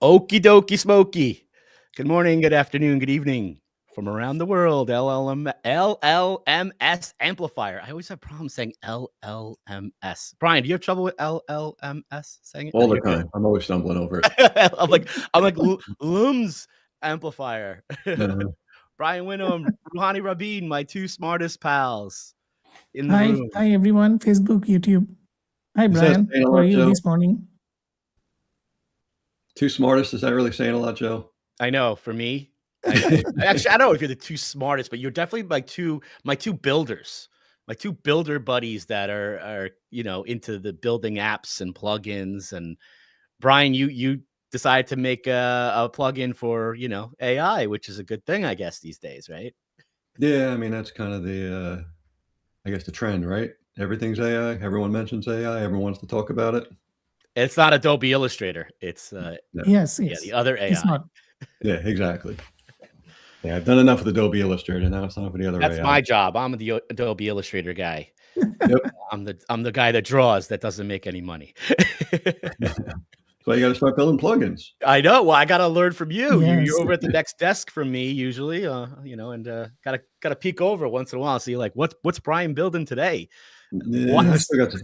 Okie dokie smoky. Good morning, good afternoon, good evening from around the world. LLMS Amplifier. I always have problems saying LLMS. Brian, do you have trouble with LLMS saying it? All the time. I'm always stumbling over it. I'm like LLMS Amplifier. Brian Winum, Ruhani, Rabin, my two smartest pals in the room. Hi everyone, Facebook, YouTube. Hi Brian, how are you this morning? Two smartest, is that really saying a lot, Joe? I know, for me. Actually, I don't know if you're the two smartest, but you're definitely my two builders, my two builder buddies that are into the building apps and plugins. And Brian, you decided to make a plugin for AI, which is a good thing, I guess, these days, right? Yeah, I mean that's kind of the I guess the trend, right? Everything's AI. Everyone mentions AI. Everyone wants to talk about it. It's not Adobe Illustrator. It's yes, the other AI. It's not. Yeah, exactly. Yeah, I've done enough with Adobe Illustrator. Now it's time for the other AI. That's my job. I'm the Adobe Illustrator guy. Yep. I'm the guy that draws that doesn't make any money. So you got to start building plugins. I know. Well, I got to learn from you. Yes. You're over at the next desk from me usually, and gotta peek over once in a while. See, like, what's Brian building today? Yeah,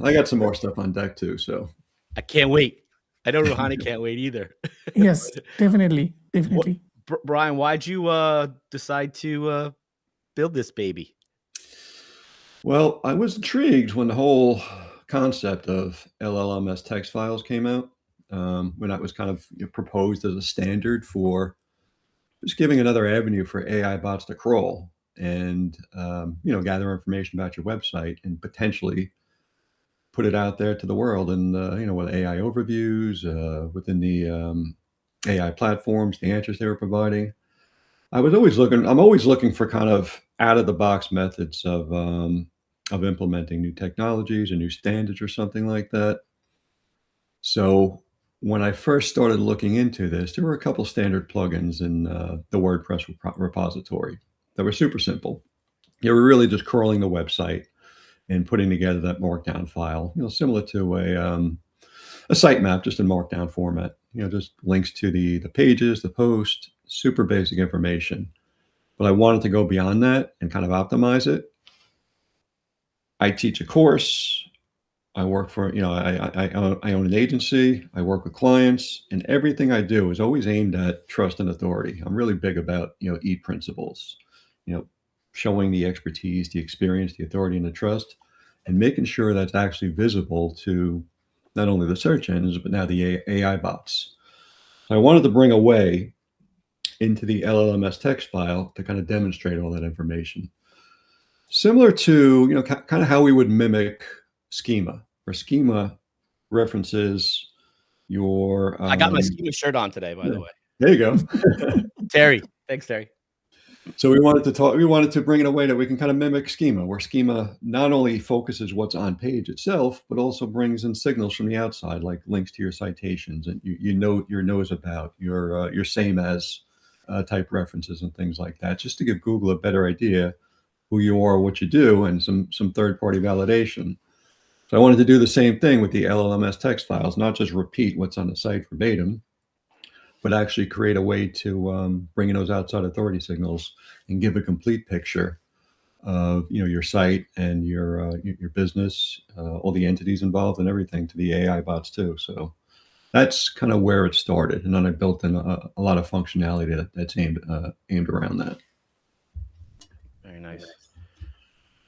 I got some more stuff on deck too. So I can't wait. I know Ruhani can't wait either. Yes, definitely. Brian, why'd you decide to build this baby? Well, I was intrigued when the whole concept of LLMS text files came out. When that was kind of proposed as a standard for just giving another avenue for AI bots to crawl and gather information about your website and potentially put it out there to the world and with AI overviews within the AI platforms, the answers they were providing. I'm always looking for kind of out of the box methods of implementing new technologies or new standards or something like that. So when I first started looking into this, there were a couple standard plugins in the WordPress repository that were super simple. They were really just crawling the website and putting together that markdown file, similar to a sitemap, just in markdown format. Just links to the pages, the post, super basic information. But I wanted to go beyond that and kind of optimize it. I teach a course. I work for, I own an agency. I work with clients, and everything I do is always aimed at trust and authority. I'm really big about, EAT principles, showing the expertise, the experience, the authority, and the trust, and making sure that's actually visible to not only the search engines, but now the AI bots. So I wanted to bring a way into the LLMS text file to kind of demonstrate all that information. Similar to, kind of how we would mimic schema, where schema references your... I got my schema shirt on today, by the way. There you go. Terry. Thanks, Terry. So we wanted to bring in a way that we can kind of mimic schema, where schema not only focuses what's on page itself, but also brings in signals from the outside, like links to your citations and your knows about, your same as type references and things like that, just to give Google a better idea who you are, what you do, and some third-party validation. So I wanted to do the same thing with the LLMS text files, not just repeat what's on the site verbatim, but actually create a way to bring in those outside authority signals and give a complete picture of your site and your business, all the entities involved and everything to the AI bots too. So that's kind of where it started, and then I built in a lot of functionality that's aimed around that. Very nice.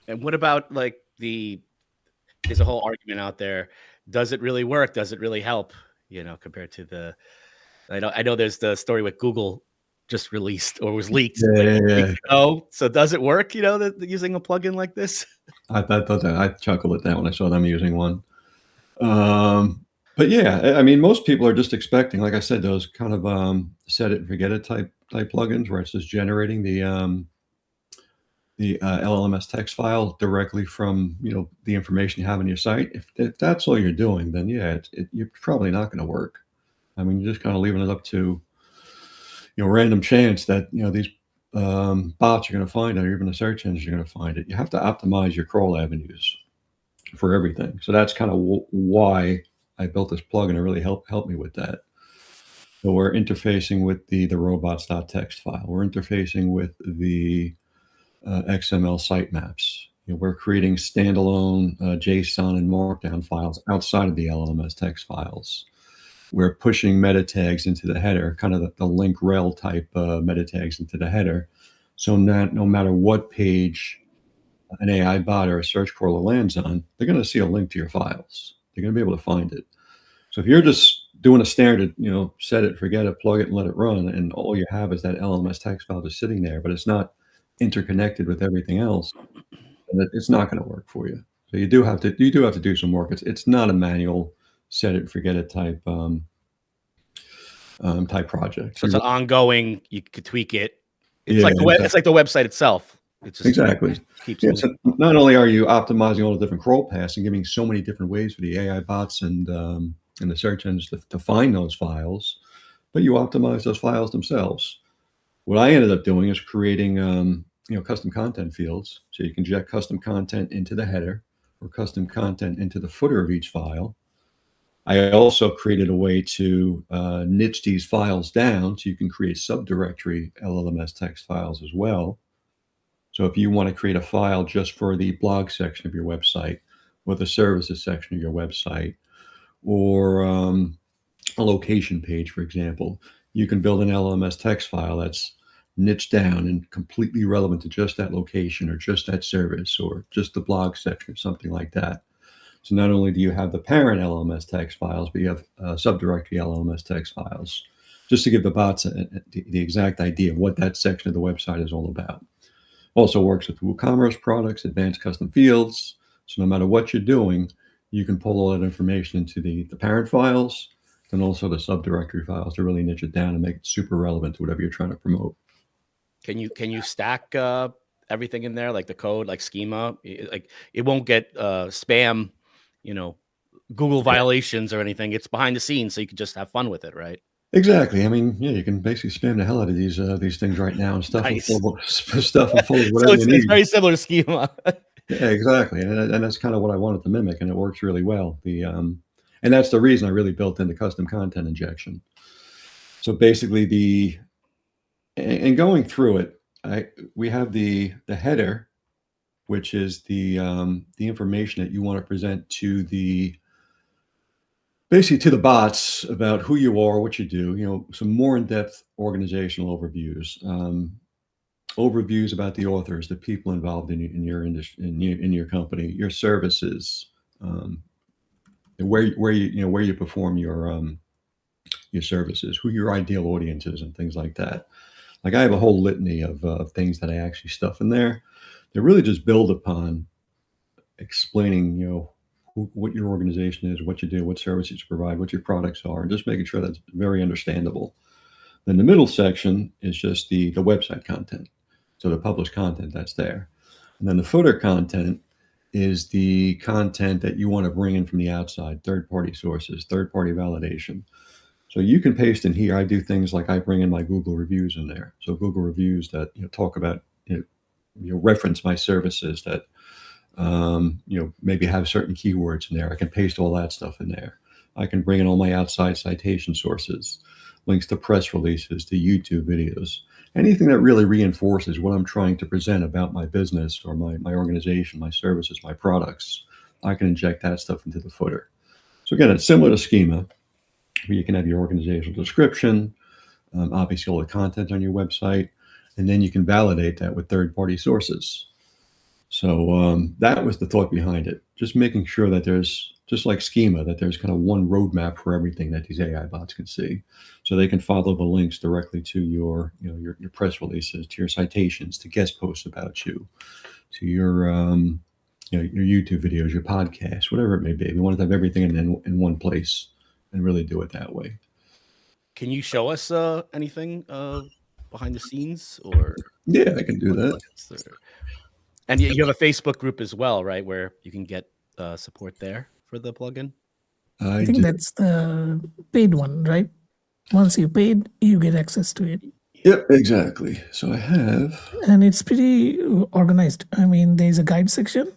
And what about like there's a whole argument out there. Does it really work? Does it really help? Compared to I know there's the story with Google just released or was leaked. So does it work, using a plugin like this? I chuckled at that when I saw them using one. But yeah, I mean, most people are just expecting, like I said, those kind of set it and forget it type plugins where it's just generating the LLMS text file directly from the information you have on your site. If that's all you're doing, then yeah, you're probably not going to work. I mean, you're just kind of leaving it up to random chance that these bots are going to find it, or even the search engines are going to find it. You have to optimize your crawl avenues for everything. So that's kind of why I built this plugin to really help me with that. So we're interfacing with the robots.txt file. We're interfacing with the XML sitemaps. We're creating standalone JSON and Markdown files outside of the LLMS text files. We're pushing meta tags into the header, kind of the link rel type meta tags into the header. So no matter what page an AI bot or a search crawler lands on, they're going to see a link to your files. They're going to be able to find it. So if you're just doing a standard, set it, forget it, plug it, and let it run, and all you have is that LLMS text file just sitting there, but it's not interconnected with everything else, and it's not going to work for you. So you do have to do some work. It's not a manual set it, forget it type project. So it's an ongoing. You could tweak it. It's Yeah, like it's like the website itself. It just exactly. keeps So not only are you optimizing all the different crawl paths and giving so many different ways for the AI bots and the search engines to find those files, but you optimize those files themselves. What I ended up doing is creating custom content fields, so you can inject custom content into the header or custom content into the footer of each file. I also created a way to niche these files down so you can create subdirectory LLMS text files as well. So if you want to create a file just for the blog section of your website or the services section of your website or a location page, for example, you can build an LLMS text file that's niched down and completely relevant to just that location or just that service or just the blog section or something like that. So not only do you have the parent LLMS text files, but you have subdirectory LLMS text files, just to give the bots the exact idea of what that section of the website is all about. Also works with WooCommerce products, advanced custom fields. So no matter what you're doing, you can pull all that information into the parent files and also the subdirectory files to really niche it down and make it super relevant to whatever you're trying to promote. Can you stack everything in there, like the code, like schema? Like it won't get spam, Google violations or anything. It's behind the scenes, so you can just have fun with it, right? Exactly. I mean, yeah, you can basically spam the hell out of these things right now and stuff Nice. them full of whatever you need. It's very similar to schema. Yeah, exactly, and that's kind of what I wanted to mimic, and it works really well. And that's the reason I really built in the custom content injection. So basically, and going through it, we have the header, which is the information that you want to present to basically to the bots about who you are, what you do, some more in-depth organizational overviews, overviews about the authors, the people involved in your industry, in your company, your services, where you perform your services, who your ideal audience is, and things like that. Like I have a whole litany of things that I actually stuff in there. They really just build upon explaining, what your organization is, what you do, what services you provide, what your products are, and just making sure that's very understandable. Then the middle section is just the website content. So the published content that's there. And then the footer content is the content that you want to bring in from the outside, third-party sources, third-party validation. So you can paste in here. I do things like I bring in my Google reviews in there. So Google reviews that talk about, reference my services that, maybe have certain keywords in there. I can paste all that stuff in there. I can bring in all my outside citation sources, links to press releases, to YouTube videos, anything that really reinforces what I'm trying to present about my business or my organization, my services, my products. I can inject that stuff into the footer. So again, it's similar to schema, where you can have your organizational description, obviously all the content on your website, and then you can validate that with third-party sources. So that was the thought behind it, just making sure that there's, just like schema, that there's kind of one roadmap for everything that these AI bots can see. So they can follow the links directly to your press releases, to your citations, to guest posts about you, to your YouTube videos, your podcasts, whatever it may be. We want to have everything in one place and really do it that way. Can you show us anything behind the scenes, or? Yeah, I can do that. And you have a Facebook group as well, right, where you can get support there for the plugin? I think that's the paid one, right? Once you paid, you get access to it. Yep, exactly. So I have... And it's pretty organized. I mean, there's a guide section.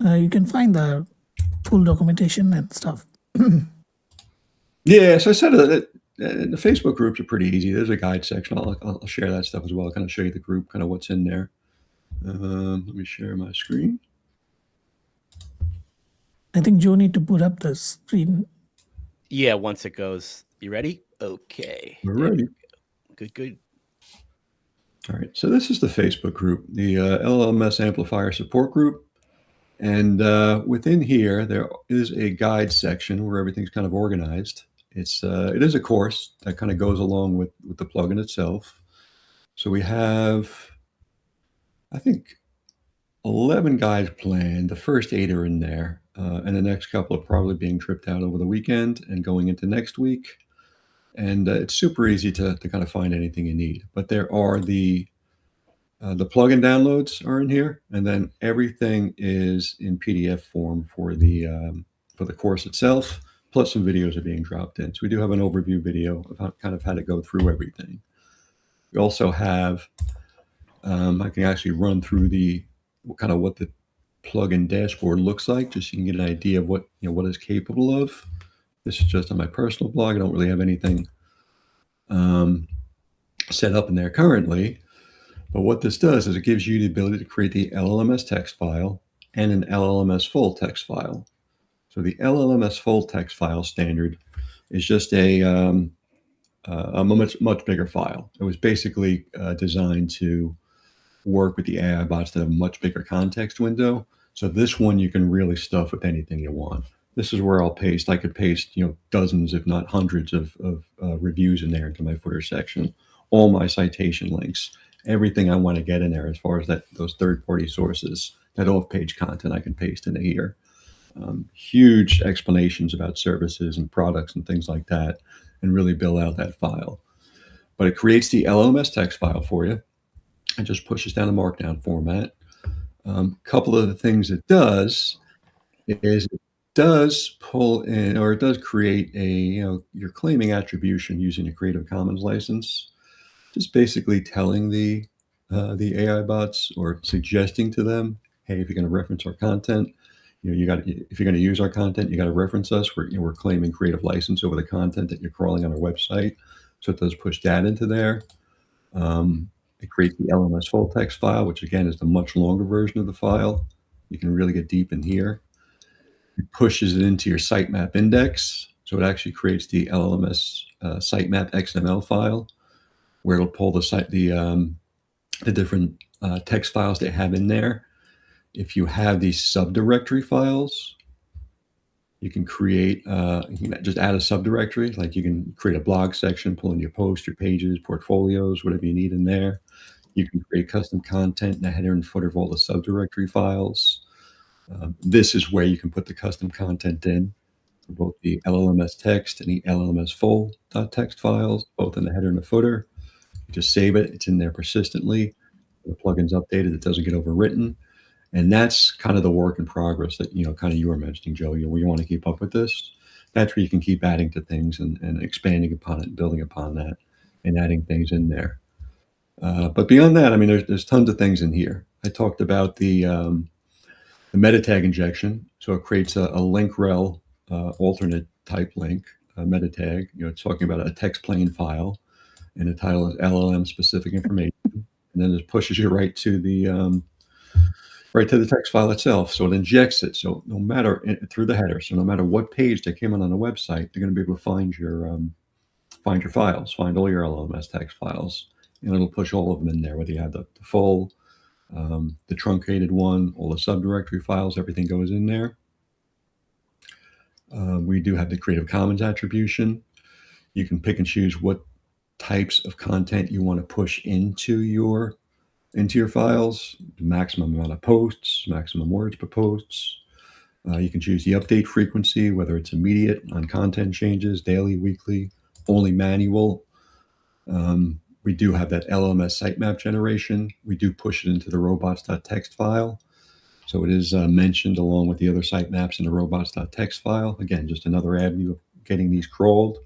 You can find the full documentation and stuff. Yeah, so I said And the Facebook groups are pretty easy. There's a guide section. I'll share that stuff as well. I'll kind of show you the group, kind of what's in there. Let me share my screen. I think Joe need to put up the screen. Yeah, once it goes. You ready? Okay. We're There ready. we go. Good. All right. So this is the Facebook group, the LLMS Amplifier support group. And within here, there is a guide section where everything's kind of organized. It is a course that kind of goes along with the plugin itself. So we have, I think, 11 guides planned. The first 8 are in there, and the next couple are probably being tripped out over the weekend and going into next week. And it's super easy to kind of find anything you need. But there are the plugin downloads are in here, and then everything is in PDF form for the course itself. Plus, some videos are being dropped in. So we do have an overview video of how to go through everything. We also have I can actually run through what the plugin dashboard looks like, just so you can get an idea of what it's capable of. This is just on my personal blog. I don't really have anything set up in there currently. But what this does is it gives you the ability to create the LLMS text file and an LLMS full text file. So the LLMS full text file standard is just a much bigger file. It was basically designed to work with the AI bots that have a much bigger context window. So this one you can really stuff with anything you want. This is where I could paste dozens, if not hundreds of reviews in there into my footer section, all my citation links, everything I want to get in there as far as those third-party sources, that off-page content I can paste into here. Huge explanations about services and products and things like that, and really build out that file. But it creates the LLMS text file for you and just pushes down a markdown format. Couple of the things it does is it does pull in, or it does create you're claiming attribution using a Creative Commons license, just basically telling the AI bots or suggesting to them, hey, if you're going to reference our content, if you're going to use our content, you got to reference us. We're claiming creative license over the content that you're crawling on our website. So it does push that into there. It creates the LMS full text file, which again is the much longer version of the file. You can really get deep in here. It pushes it into your sitemap index. So it actually creates the LLMS sitemap XML file, where it'll pull the different text files they have in there. If you have these subdirectory files, you can create, you can just add a subdirectory. Like you can create a blog section, pull in your posts, your pages, portfolios, whatever you need in there. You can create custom content in the header and footer of all the subdirectory files. This is where you can put the custom content in for both the LLMS text and the LLMS full.txt files, both in the header and the footer. You just save it. It's in there persistently. The plugin's updated. It doesn't get overwritten. And that's kind of the work in progress that, you were mentioning, Joe, where you want to keep up with this. That's where you can keep adding to things and expanding upon it and building upon that and adding things in there. But beyond that, I mean, there's tons of things in here. I talked about the meta tag injection. So it creates a link rel alternate type link, meta tag. It's talking about a text plain file, and the title is LLM specific information. And then it pushes you right to the text file itself. So it injects it. So no matter through the header. So no matter what page they came on the website, they're going to be able to find your files, find all your LLMS text files, and it'll push all of them in there. Whether you have the full, the truncated one, all the subdirectory files, everything goes in there. We do have the Creative Commons attribution. You can pick and choose what types of content you want to push into your files, maximum amount of posts, maximum words per posts. You can choose the update frequency, whether it's immediate on content changes, daily, weekly, only manual. We do have that LLMS sitemap generation. We do push it into the robots.txt file. So it is mentioned along with the other sitemaps in the robots.txt file. Again, just another avenue of getting these crawled.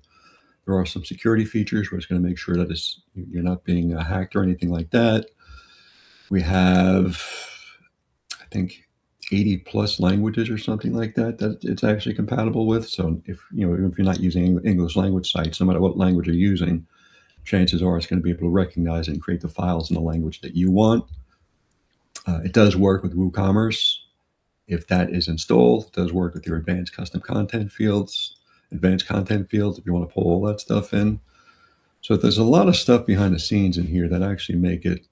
There are some security features where it's going to make sure that you're not being hacked or anything like that. We have, I think, 80 plus languages or something like that it's actually compatible with. So if even if you're not using English language sites, no matter what language you're using, chances are it's going to be able to recognize and create the files in the language that you want. It does work with WooCommerce. If that is installed, it does work with your advanced custom content fields, advanced content fields, if you want to pull all that stuff in. So there's a lot of stuff behind the scenes in here that actually make it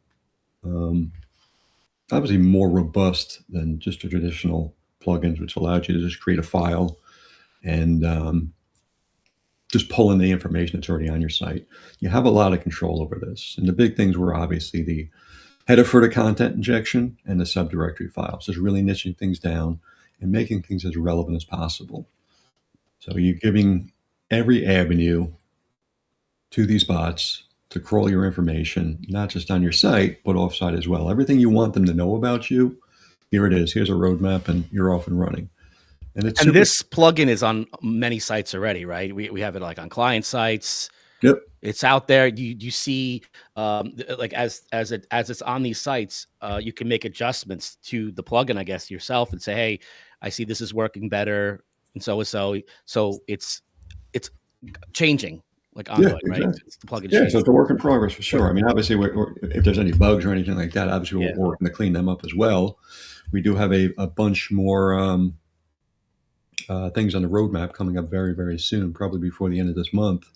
obviously more robust than just the traditional plugins, which allows you to just create a file and just pull in the information that's already on your site. You have a lot of control over this. And the big things were obviously the header footer content injection and the subdirectory files. Just really niching things down and making things as relevant as possible. So you're giving every avenue to these bots to crawl your information, not just on your site, but offsite as well. Everything you want them to know about you, here it is. Here's a roadmap, and you're off and running. And this plugin is on many sites already, right? We have it like on client sites. Yep. It's out there. You see, like as it's on these sites, you can make adjustments to the plugin, I guess, yourself, and say, hey, I see this is working better, and so. So it's changing. Like ongoing, exactly. Right? It's the plugin. Yeah, so it's a work in progress for sure. I mean, obviously, if there's any bugs or anything like that, obviously we're working to clean them up as well. We do have a bunch more things on the roadmap coming up very, very soon, probably before the end of this month.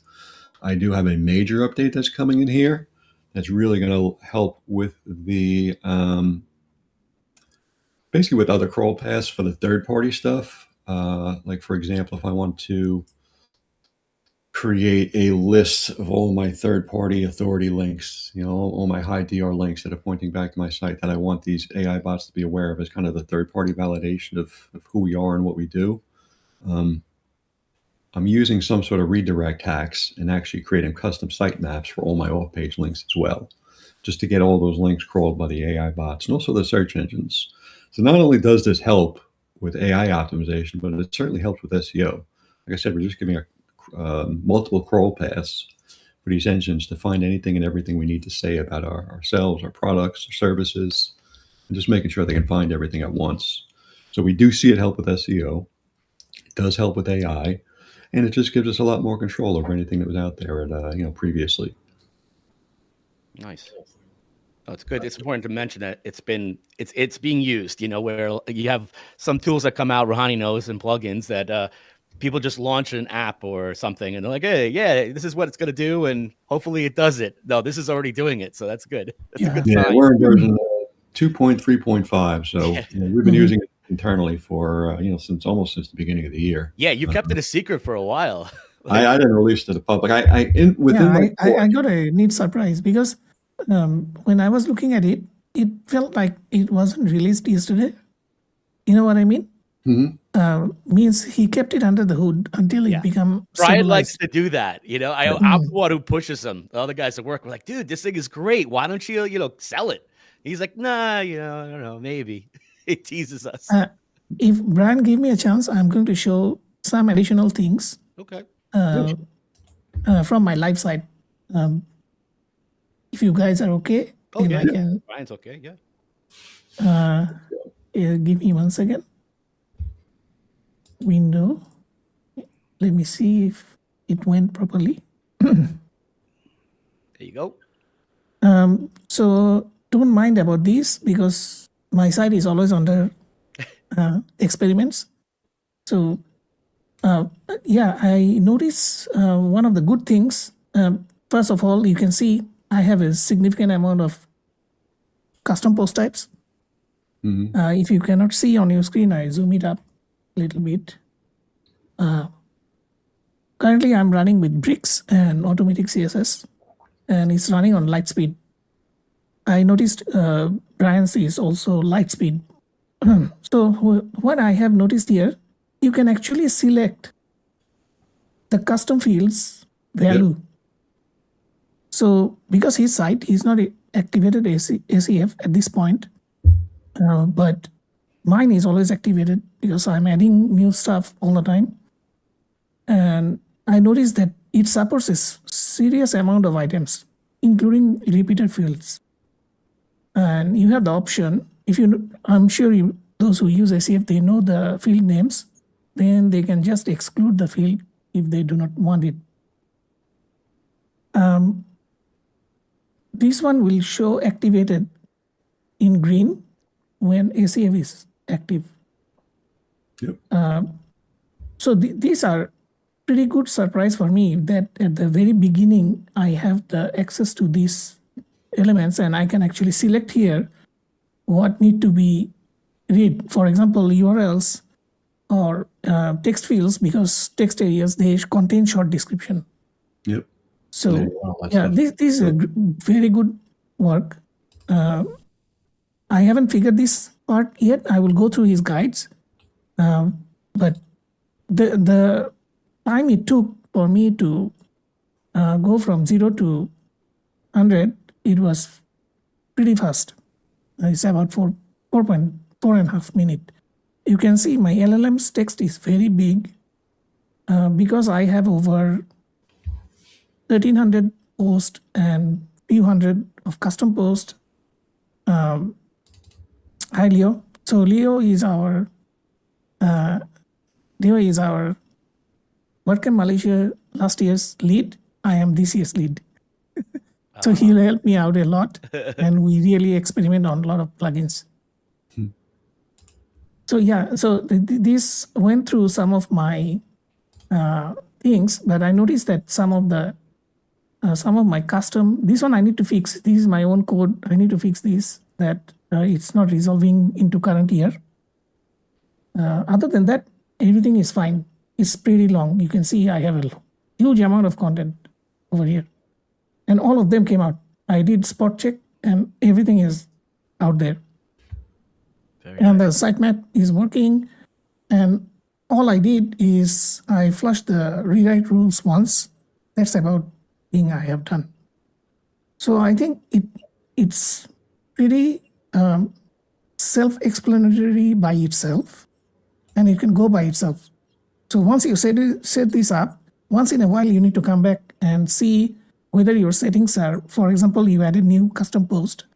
I do have a major update that's coming in here that's really going to help with the basically with other crawl paths for the third-party stuff. Like, for example, if I want to create a list of all my third-party authority links, all my high DR links that are pointing back to my site that I want these AI bots to be aware of as kind of the third-party validation of who we are and what we do. I'm using some sort of redirect hacks and actually creating custom sitemaps for all my off-page links as well, just to get all those links crawled by the AI bots and also the search engines. So not only does this help with AI optimization, but it certainly helps with SEO. Like I said, we're just giving multiple crawl paths for these engines to find anything and everything we need to say about ourselves, our products, our services, and just making sure they can find everything at once. So we do see it help with SEO. It does help with AI, and it just gives us a lot more control over anything that was out there at, previously. Nice. Oh, it's good. It's important to mention that it's being used, where you have some tools that come out, Ruhani knows, and plugins that people just launch an app or something and they're like, hey, yeah, this is what it's going to do. And hopefully it does it. No, this is already doing it. So that's good. That's a good sign. Yeah, we're in version 2.3.5. So we've been using it internally for, since the beginning of the year. Yeah, you kept it a secret for a while. I didn't release it to the public. I got a neat surprise because when I was looking at it, it felt like it wasn't released yesterday. You know what I mean? Mm-hmm. Means he kept it under the hood until it became Brian likes to do that. I'm the one who pushes him. The other guys at work were like, dude, this thing is great. Why don't you, sell it? He's like, nah, I don't know, maybe. It teases us. If Brian gave me a chance, I'm going to show some additional things. Okay. From my live site. If you guys are okay, then I can. Brian's okay, give me 1 second. Window. Let me see if it went properly. There you go. So don't mind about this because my site is always under experiments. So I notice one of the good things. First of all, you can see I have a significant amount of custom post types. Mm-hmm. If you cannot see on your screen, I zoom it up a little bit. Currently, I'm running with Bricks and automatic CSS, and it's running on light speed. I noticed Brian's is also light speed. So what I have noticed here, you can actually select the custom fields value. Yep. So because his site is not activated ACF at this point, but mine is always activated because I'm adding new stuff all the time. And I noticed that it supports a serious amount of items, including repeated fields. And you have the option, I'm sure those who use ACF, they know the field names, then they can just exclude the field if they do not want it. This one will show activated in green when ACF is active. Yep. So these are pretty good surprise for me that at the very beginning, I have the access to these elements and I can actually select here what need to be read. For example, URLs or text fields, because text areas, they contain short description. Yep. So yeah, this is a very good work. I haven't figured this part yet. I will go through his guides. But the time it took for me to go from 0 to 100, it was pretty fast. It's about 4.5 minutes. You can see my LLM's text is very big because I have over 1,300 posts and few hundred of custom posts. Hi, Leo. So Leo is our WordCamp Malaysia last year's lead. I am this year's lead. So he'll help me out a lot, and we really experiment on a lot of plugins. So yeah, so this went through some of my things, but I noticed that some of my custom, this one I need to fix. This is my own code. I need to fix this, that it's not resolving into current year. Other than that, everything is fine. It's pretty long. You can see I have a huge amount of content over here. And all of them came out. I did spot check and everything is out there. And the sitemap is working. And all I did is I flushed the rewrite rules once. That's about thing I have done. So I think it's pretty self-explanatory by itself, and it can go by itself. So once you set this up, once in a while you need to come back and see whether your settings are, for example, you added new custom post.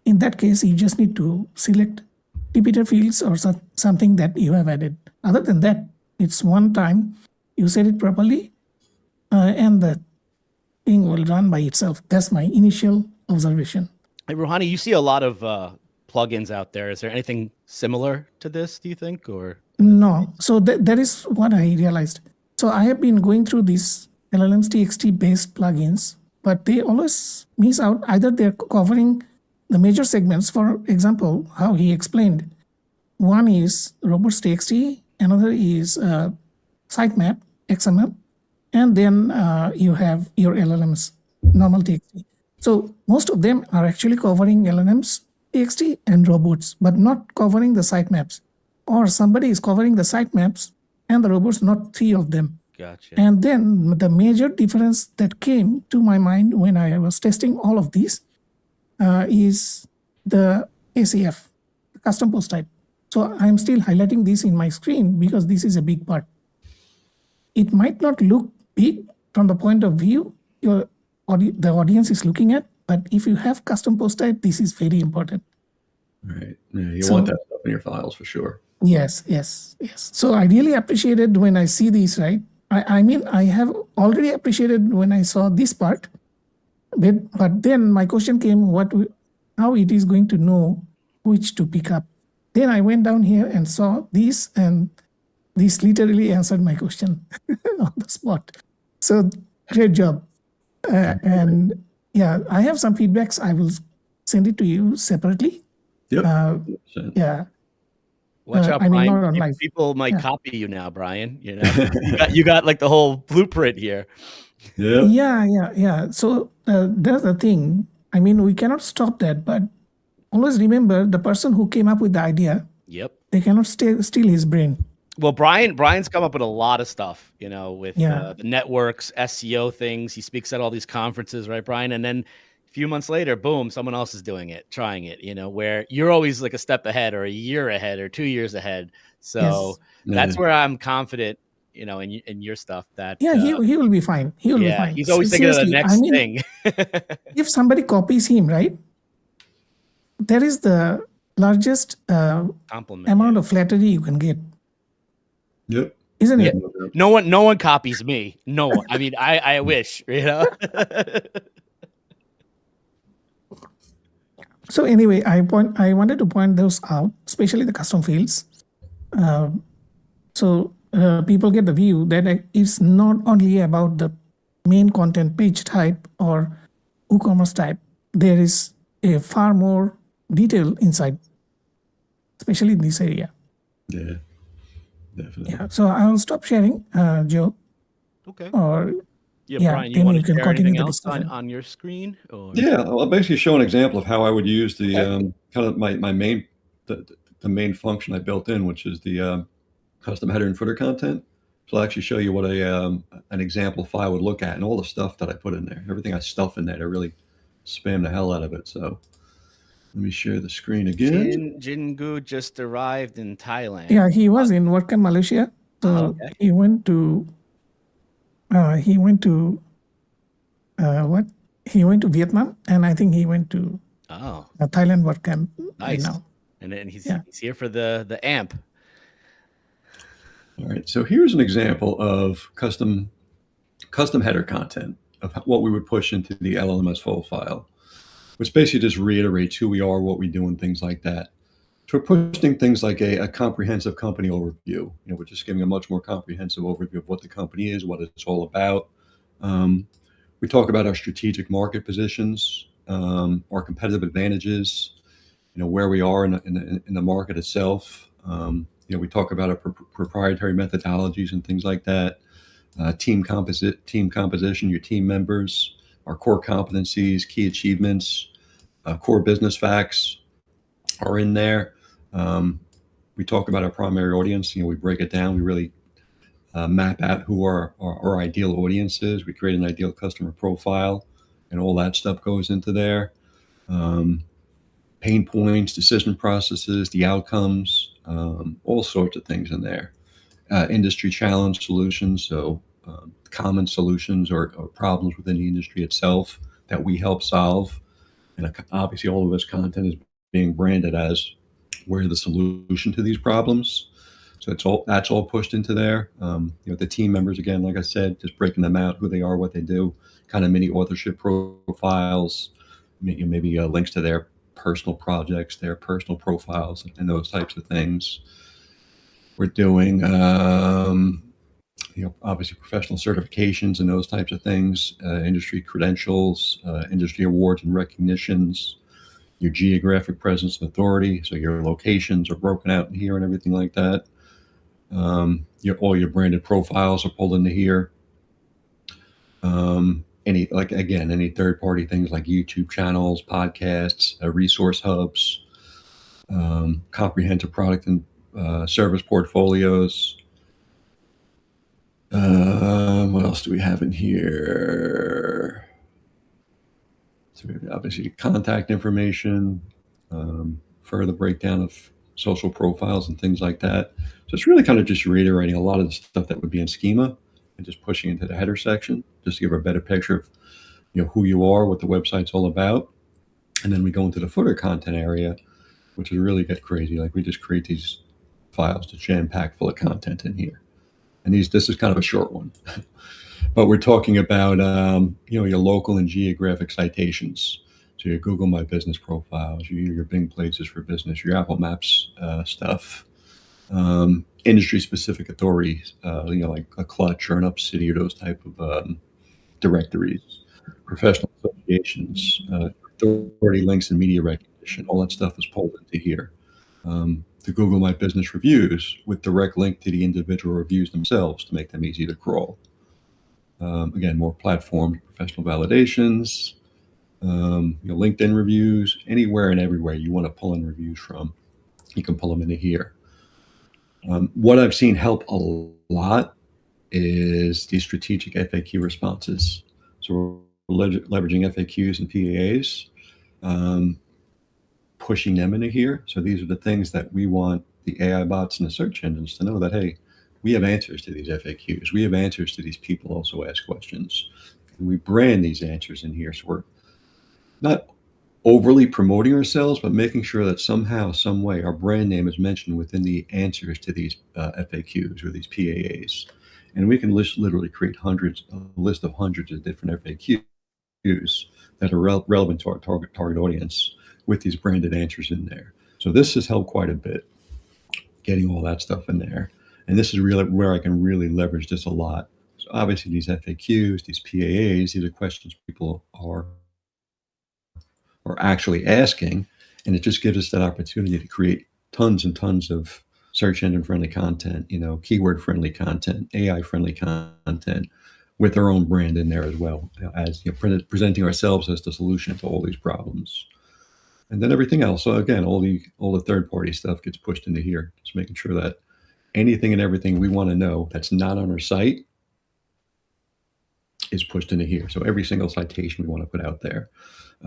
In that case, you just need to select repeater fields or something that you have added. Other than that, it's one time you set it properly and the thing will run by itself. That's my initial observation. Hey, Ruhani, you see a lot of plugins out there. Is there anything similar to this, do you think? Or no. So that is what I realized. So I have been going through these LLMS.txt based plugins, but they always miss out. Either they're covering the major segments, for example, how he explained. One is robots.txt, another is sitemap, XML, and then you have your LLMs, normal TXT. So most of them are actually covering LLMs, TXT, and robots, but not covering the sitemaps. Or somebody is covering the sitemaps and the robots, not three of them. Gotcha. And then the major difference that came to my mind when I was testing all of these is the ACF, custom post type. So I'm still highlighting this in my screen because this is a big part. It might not look big from the point of view the audience is looking at, but if you have custom post type, this is very important. Right. Yeah, you want that stuff in your files for sure. Yes. So I really appreciated when I see these, right? I mean, I have already appreciated when I saw this part, but then my question came, how it is going to know which to pick up. Then I went down here and saw this, and this literally answered my question on the spot. So great job. And yeah, I have some feedbacks. I will send it to you separately. Yep. Yeah. Watch out, I mean, Brian. not on live. People might copy you now, Brian. You know, you got like the whole blueprint here. Yeah. So that's the thing. I mean, we cannot stop that, but always remember the person who came up with the idea. Yep. They cannot steal his brain. Well, Brian's come up with a lot of stuff, you know, with the networks, SEO things. He speaks at all these conferences, right, Brian? And then a few months later, boom, someone else is doing it, trying it, you know, where you're always like a step ahead or a year ahead or 2 years ahead. So that's where I'm confident, you know, in your stuff that. Yeah, he will be fine. He will be fine. He's always thinking of the next thing. If somebody copies him, right, there is the largest Compliment. amount of flattery you can get. Yep. Isn't Yeah. it? No one copies me. No one. I mean, I wish, you know. So anyway, I wanted to point those out, especially the custom fields. So people get the view that it's not only about the main content page type or WooCommerce type. There is a far more detail inside, especially in this area. Yeah, definitely. Yeah. So I'll stop sharing, Joe. Okay. Or yeah, Brian, you then want you to can share continue anything the else discussion. on your screen? Or? Yeah, I'll basically show an example of how I would use the kind of my main the main function I built in, which is the custom header and footer content. So I'll actually show you what an example file would look at and all the stuff that I put in there. Everything I stuff in there to really spam the hell out of it. So let me share the screen again. Jingu just arrived in Thailand. Yeah, he was in work in Malaysia. So okay. he went to what? He went to Vietnam, and I think he went to Thailand work camp right now. And then he's here for the AMP. All right, so here's an example of custom header content of what we would push into the LLMS full file, which basically just reiterates who we are, what we do, and things like that. So we're pushing things like a comprehensive company overview. We're just giving a much more comprehensive overview of what the company is, what it's all about. We talk about our strategic market positions, our competitive advantages, where we are in the market itself. We talk about our proprietary methodologies and things like that. Team composition, your team members, our core competencies, key achievements, core business facts are in there. We talk about our primary audience. We break it down. We really map out who our ideal audience is. We create an ideal customer profile, and all that stuff goes into there. Pain points, decision processes, the outcomes, all sorts of things in there. Industry challenge solutions, so common solutions or problems within the industry itself that we help solve. And obviously all of this content is being branded as we're the solution to these problems. So that's all pushed into there. The team members, again, like I said, just breaking them out, who they are, what they do, kind of mini authorship profiles, maybe links to their personal projects, their personal profiles, and those types of things. We're doing, obviously professional certifications and those types of things, industry credentials, industry awards and recognitions, your geographic presence and authority. So your locations are broken out in here and everything like that. All your branded profiles are pulled into here. Any third-party things like YouTube channels, podcasts, resource hubs, comprehensive product and service portfolios. What else do we have in here? So we have obviously contact information, further breakdown of social profiles and things like that. So it's really kind of just reiterating a lot of the stuff that would be in schema and just pushing into the header section just to give a better picture of who you are, what the website's all about. And then we go into the footer content area, which is really get crazy. Like we just create these files to jam pack full of content in here. And this is kind of a short one, but we're talking about your local and geographic citations. So your Google My Business profiles, your Bing Places for Business, your Apple Maps stuff, industry specific authorities, like a Clutch or an Upcity or those type of directories, professional associations, authority links and media recognition. All that stuff is pulled into here. The Google My Business reviews with direct link to the individual reviews themselves to make them easy to crawl. Again, more platform professional validations, LinkedIn reviews, anywhere and everywhere you want to pull in reviews from, you can pull them into here. What I've seen help a lot is the strategic FAQ responses. So we're leveraging FAQs and PAAs, pushing them into here. So these are the things that we want the AI bots and the search engines to know that, hey, we have answers to these FAQs. We have answers to these people also ask questions. And we brand these answers in here. So we're not overly promoting ourselves, but making sure that somehow, some way, our brand name is mentioned within the answers to these FAQs or these PAAs. And we can literally create a list of hundreds of different FAQs that are relevant to our target audience with these branded answers in there. So this has helped quite a bit, getting all that stuff in there. And this is really where I can really leverage this a lot. So obviously these FAQs, these PAAs, these are questions people are actually asking, and it just gives us that opportunity to create tons and tons of search engine friendly content, keyword friendly content, AI friendly content with our own brand in there as well, as presenting ourselves as the solution to all these problems. And then everything else. So again, all the third party stuff gets pushed into here, just making sure that anything and everything we want to know that's not on our site is pushed into here. So every single citation we want to put out there,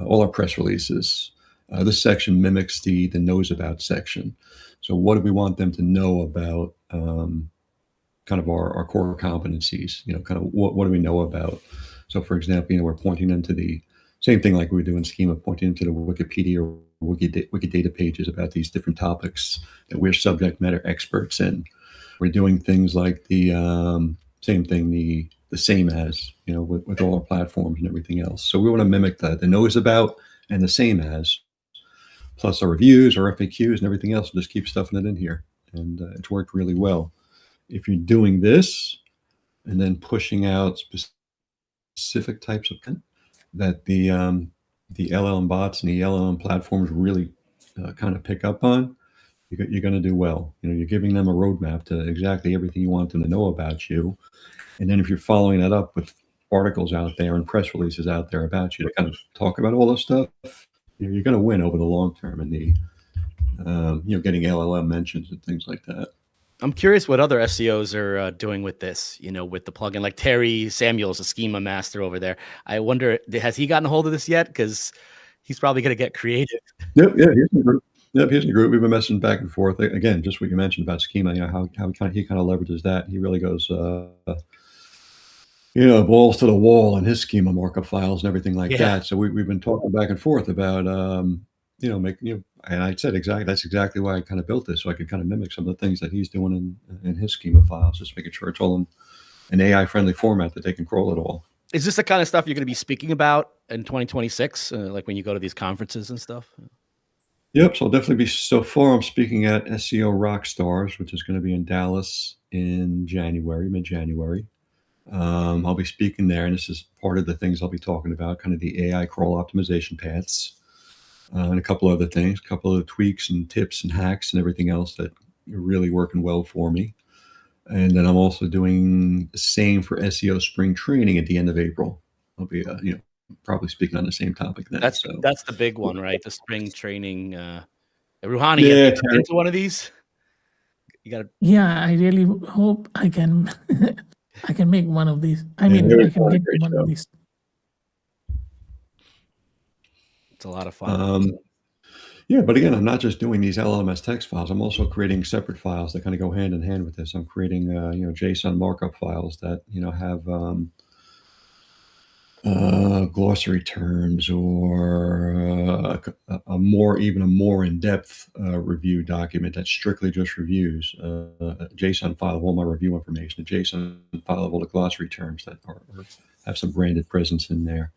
all our press releases. This section mimics the knows about section. So what do we want them to know about kind of our core competencies, kind of what do we know about? So for example, we're pointing them to the same thing like we do in Schema, pointing them to the Wikipedia or Wikidata pages about these different topics that we're subject matter experts in. We're doing things like the same thing, the same as, with all our platforms and everything else. So we want to mimic the knows about and the same as, plus our reviews, our FAQs, and everything else. Just keep stuffing it in here, and it's worked really well. If you're doing this and then pushing out specific types of content that the LLM bots and the LLM platforms really kind of pick up on, you're going to do well. You're giving them a roadmap to exactly everything you want them to know about you. And then if you're following that up with articles out there and press releases out there about you to kind of talk about all this stuff, you're going to win over the long term in the, getting LLM mentions and things like that. I'm curious what other SEOs are doing with this, with the plugin. Like Terry Samuels, a schema master over there. I wonder, has he gotten a hold of this yet? Because he's probably going to get creative. Yep, yeah, he's in the group. Yep, he's in the group. We've been messaging back and forth. Again, just what you mentioned about schema, how he kind of leverages that. He really goes, balls to the wall in his schema markup files and everything like that. So we've been talking back and forth about, making, and I said that's exactly why I kind of built this, so I could kind of mimic some of the things that he's doing in his schema files, just making sure it's all in an AI friendly format that they can crawl it all. Is this the kind of stuff you're going to be speaking about in 2026, like when you go to these conferences and stuff? Yep. So I'll definitely so far I'm speaking at SEO Rockstars, which is going to be in Dallas in mid-January. I'll be speaking there, and this is part of the things I'll be talking about, kind of the AI crawl optimization paths, and a couple other things, a couple of tweaks and tips and hacks and everything else that are really working well for me. And then I'm also doing the same for SEO spring training at the end of April. I'll be, probably speaking on the same topic then. That's the big one, right? The spring training. Ruhani, have you been to one of these? You got to. Yeah, I really hope I can. I can make one of these. I can get one of these. It's a lot of fun. Yeah, but again, I'm not just doing these LLMS text files. I'm also creating separate files that kind of go hand in hand with this. I'm creating, JSON markup files that, have glossary terms or a more in-depth review document that strictly just reviews, a JSON file of all my review information, a JSON file of all the glossary terms that have some branded presence in there.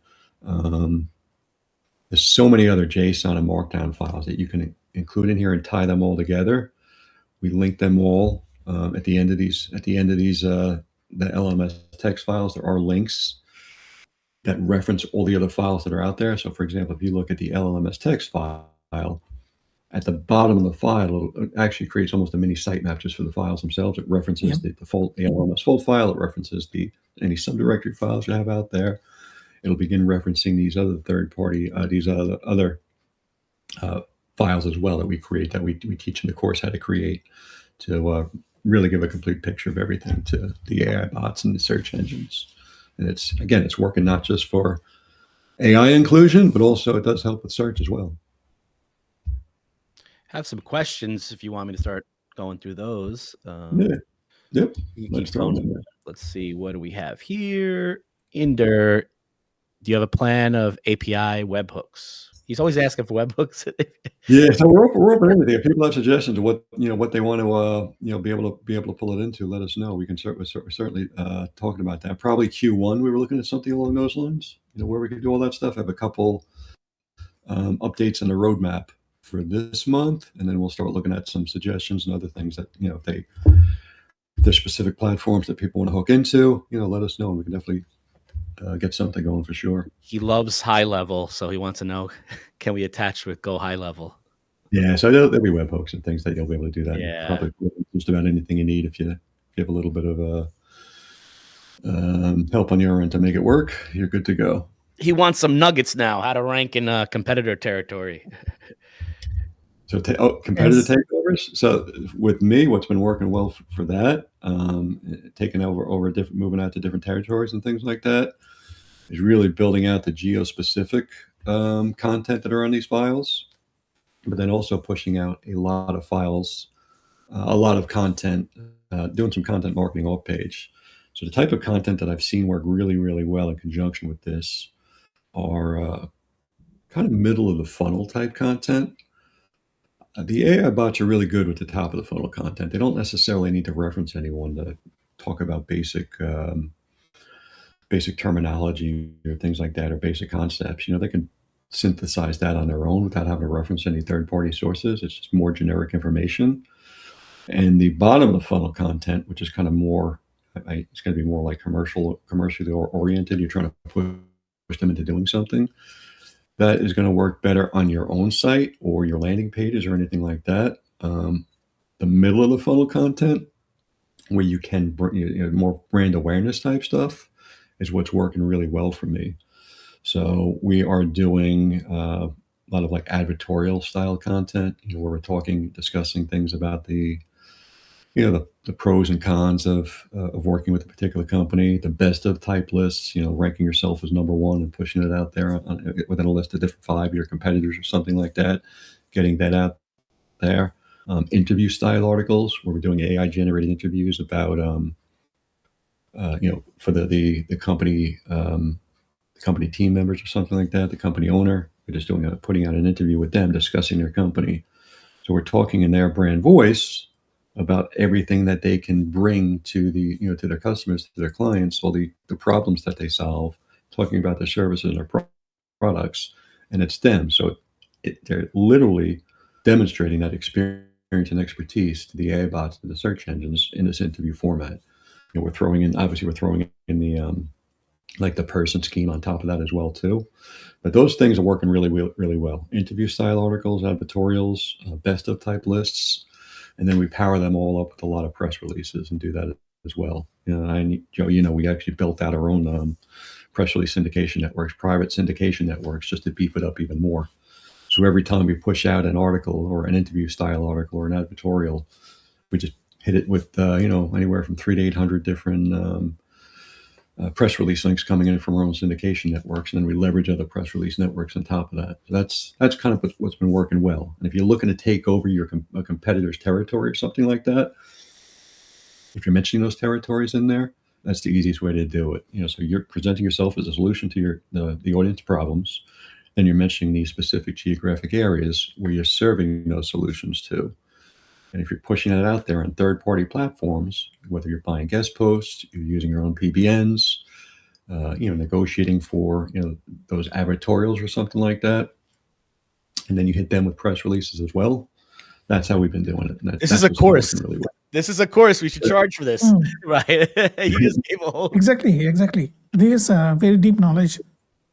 There's so many other JSON and Markdown files that you can include in here and tie them all together. We link them all at the end of these. The LLMS text files, there are links that reference all the other files that are out there. So, for example, if you look at the LLMS text file, at the bottom of the file, it actually creates almost a mini sitemap just for the files themselves. It references the default LLMS full file. It references any subdirectory files you have out there. It'll begin referencing these other third-party, these other files as well that we create, that we teach in the course how to create, to really give a complete picture of everything to the AI bots and the search engines. And it's working not just for AI inclusion, but also it does help with search as well. Have some questions if you want me to start going through those. Yep. Let's see, what do we have here? Inder, do you have a plan of API webhooks? He's always asking for webhooks. Yeah, so we're open to anything. If people have suggestions of what they want to be able to pull it into, let us know. We can certainly talking about that. Probably Q1 we were looking at something along those lines. Where we could do all that stuff. I have a couple updates on the roadmap for this month, and then we'll start looking at some suggestions and other things that if there's specific platforms that people want to hook into, let us know, and we can definitely get something going for sure. He loves high level, so he wants to know, can we attach with Go High Level? Yeah, so there'll be webhooks and things that you'll be able to do that. Yeah. Probably just about anything you need if you have a little bit of help on your end to make it work, you're good to go. He wants some nuggets now, how to rank in competitor territory. So competitive takeovers. So with me, what's been working well for that, taking over different, moving out to different territories and things like that, is really building out the geo-specific content that are on these files, but then also pushing out a lot of files, a lot of content, doing some content marketing off page. So the type of content that I've seen work really, really well in conjunction with this are kind of middle of the funnel type content. The AI bots are really good with the top of the funnel content. They don't necessarily need to reference anyone to talk about basic terminology or things like that, or basic concepts. They can synthesize that on their own without having to reference any third-party sources. It's just more generic information. And the bottom of the funnel content, which is kind of more, it's going to be more like commercially oriented. You're trying to push them into doing something. That is going to work better on your own site or your landing pages or anything like that. The middle of the funnel content, where you can bring more brand awareness type stuff, is what's working really well for me. So we are doing a lot of like advertorial style content, where we're discussing things about the pros and cons of working with a particular company, the best of type lists, ranking yourself as number one and pushing it out there within a list of different 5-year competitors or something like that, getting that out there. Interview style articles, where we're doing AI generated interviews about, for the company, company team members or something like that, the company owner. We're just putting out an interview with them, discussing their company. So we're talking in their brand voice about everything that they can bring to to their customers, to their clients, all the problems that they solve, talking about their services and their products, and it's them. So they're literally demonstrating that experience and expertise to the AI bots, to the search engines in this interview format. We're throwing in the like the person scheme on top of that as well too. But those things are working really, really well. Interview style articles, advertorials, best of type lists. And then we power them all up with a lot of press releases and do that as well. Joe, we actually built out our own press release syndication networks, private syndication networks, just to beef it up even more. So every time we push out an article or an interview style article or an advertorial, we just hit it with anywhere from 300 to 800 different press release links coming in from our own syndication networks, and then we leverage other press release networks on top of that. So that's kind of what's been working well. And if you're looking to take over a competitor's territory or something like that, if you're mentioning those territories in there, that's the easiest way to do it. So you're presenting yourself as a solution to the audience problems, then you're mentioning these specific geographic areas where you're serving those solutions to. And if you're pushing it out there on third-party platforms, whether you're buying guest posts, you're using your own PBNs, negotiating for those advertorials or something like that, and then you hit them with press releases as well. That's how we've been doing it. This is a course. Really well. This is a course. We should charge for this, right? You just gave a whole. Exactly. This very deep knowledge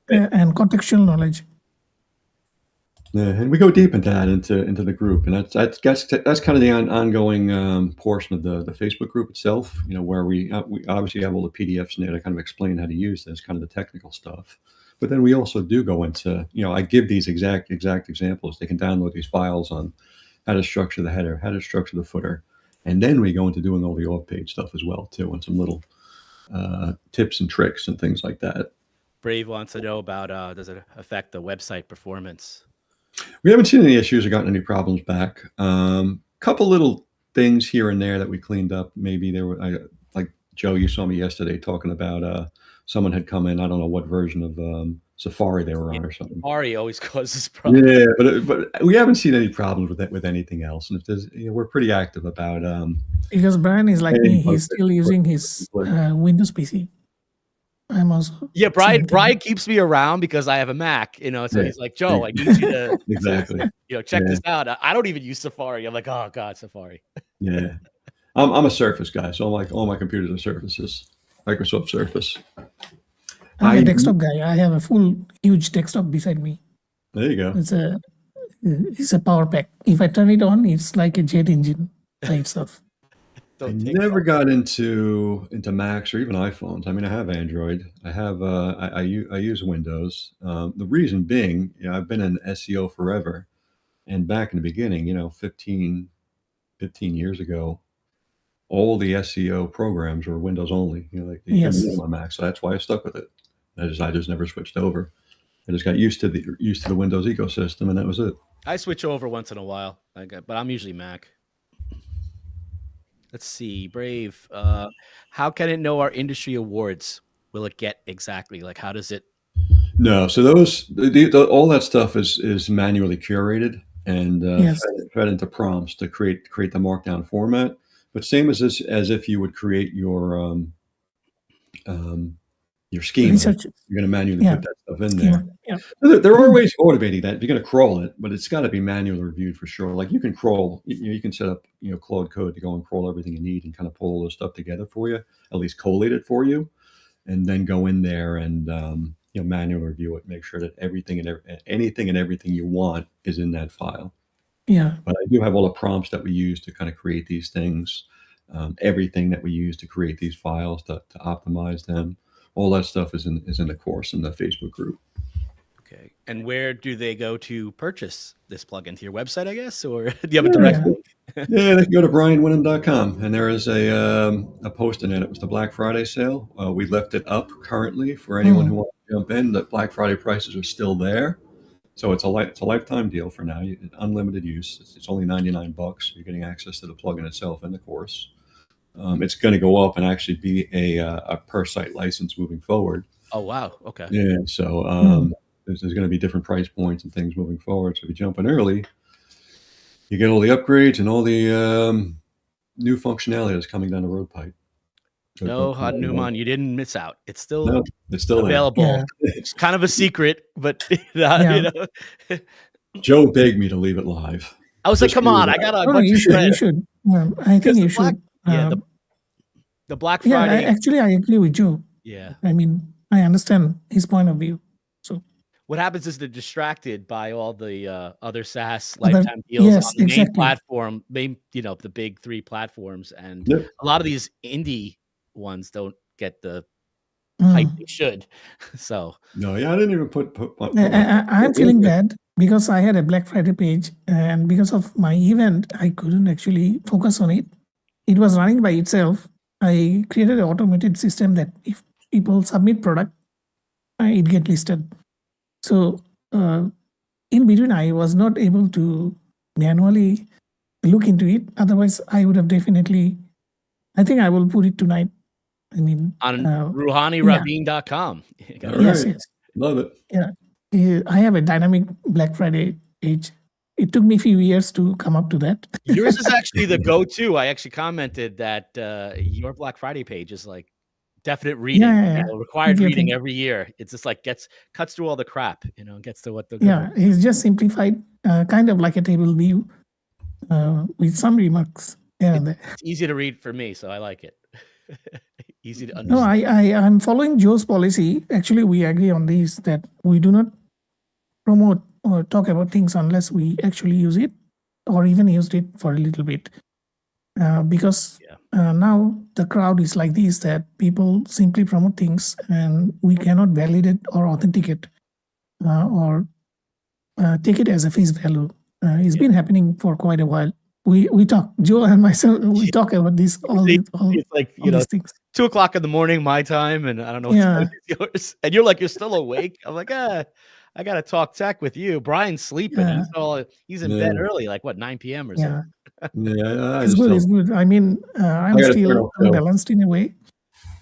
and contextual knowledge. Yeah, and we go deep into that into the group, and that's kind of the ongoing portion of the Facebook group itself. Where we obviously have all the PDFs in there to kind of explain how to use this, kind of the technical stuff. But then we also do go into I give these exact examples. They can download these files on how to structure the header, how to structure the footer, and then we go into doing all the off-page stuff as well too, and some little tips and tricks and things like that. Brave wants to know about does it affect the website performance? We haven't seen any issues or gotten any problems back. Couple little things here and there that we cleaned up. Maybe there were, like Joe, you saw me yesterday talking about someone had come in. I don't know what version of Safari they were on or something. Safari always causes problems. Yeah, but we haven't seen any problems with that with anything else. And if there's, we're pretty active about Because Brian is like me, any he's bugs still using his Windows PC. I'm also Brian keeps me around because I have a Mac, so he's like, Joe, I need you to exactly check this out. I don't even use Safari. I'm like, oh God, Safari. Yeah. I'm a Surface guy, so all my computers are Surfaces. Microsoft Surface. I'm a desktop guy. I have a full huge desktop beside me. There you go. It's a power pack. If I turn it on, it's like a jet engine by itself. I never got into Macs or even iPhones. I mean, I have Android. I have I use Windows. The reason being, I've been in SEO forever, and back in the beginning, 15 years ago, all the SEO programs were Windows only. Like they couldn't use my Mac, so that's why I stuck with it. I just never switched over. I just got used to the Windows ecosystem, and that was it. I switch over once in a while, but I'm usually Mac. Let's see, Brave. How can it know our industry awards? Will it get exactly? Like, how does it? No, so all that stuff is manually curated and fed into prompts to create the markdown format. But same as if you would create your schema, you're going to manually put that stuff in there. Yeah. There are ways of automating that. You're going to crawl it, but it's got to be manually reviewed for sure. Like you can crawl, you can set up, Claude Code to go and crawl everything you need and kind of pull all this stuff together for you, at least collate it for you, and then go in there and manually review it, make sure that anything and everything you want is in that file. Yeah. But I do have all the prompts that we use to kind of create these things, everything that we use to create these files to optimize them. All that stuff is in the course in the Facebook group. Okay. And where do they go to purchase this plugin? To your website, I guess, or do you have a direct link? Yeah, they can go to brianwinum.com, and there is a post in it. It was the Black Friday sale. We left it up currently for anyone who wants to jump in. The Black Friday prices are still there, so it's a lifetime deal for now. Unlimited use. It's only $99. You're getting access to the plugin itself and the course. It's going to go up and actually be a per site license moving forward. Oh wow! Okay. Yeah. So there's going to be different price points and things moving forward. So if you jump in early, you get all the upgrades and all the new functionality that's coming down the road pipe. No, Hanuman, you didn't miss out. It's still available. Yeah. It's kind of a secret, but Joe begged me to leave it live. I was like, "Come on, I got a bunch you of should. You should. I think you should. The Black Friday. Actually, I agree with Joe. Yeah. I mean, I understand his point of view. So what happens is they're distracted by all the other SaaS lifetime deals on the main platform, the big three platforms, and a lot of these indie ones don't get the hype they should. So no, I didn't even put I'm feeling bad because I had a Black Friday page, and because of my event, I couldn't actually focus on it. It was running by itself. I created an automated system that if people submit product, it get listed. So in between, I was not able to manually look into it. Otherwise, I would have definitely. I think I will put it tonight. I mean, on RuhaniRabin.com. Yes. Love it. Yeah, I have a dynamic Black Friday page. It took me a few years to come up to that. Yours is actually the go-to. I actually commented that your Black Friday page is like definite reading, required reading every year. It's just like cuts through all the crap, gets to what the it's just simplified, kind of like a table view with some remarks. It's easy to read for me, so I like it. Easy to understand. No, I'm following Joe's policy. Actually, we agree on this that we do not promote or talk about things unless we actually use it or even used it for a little bit. Because now the crowd is like this, that people simply promote things and we cannot validate or authenticate or take it as a face value. It's been happening for quite a while. We talk, Joe and myself, we talk about this all these things. 2:00 in the morning, my time, and I don't know what time is yours. And you're like, you're still awake. I'm like, I got to talk tech with you. Brian's sleeping. He's in bed early, like what, 9 p.m. or something. It's good. It's good. I mean, I'm still unbalanced in a way.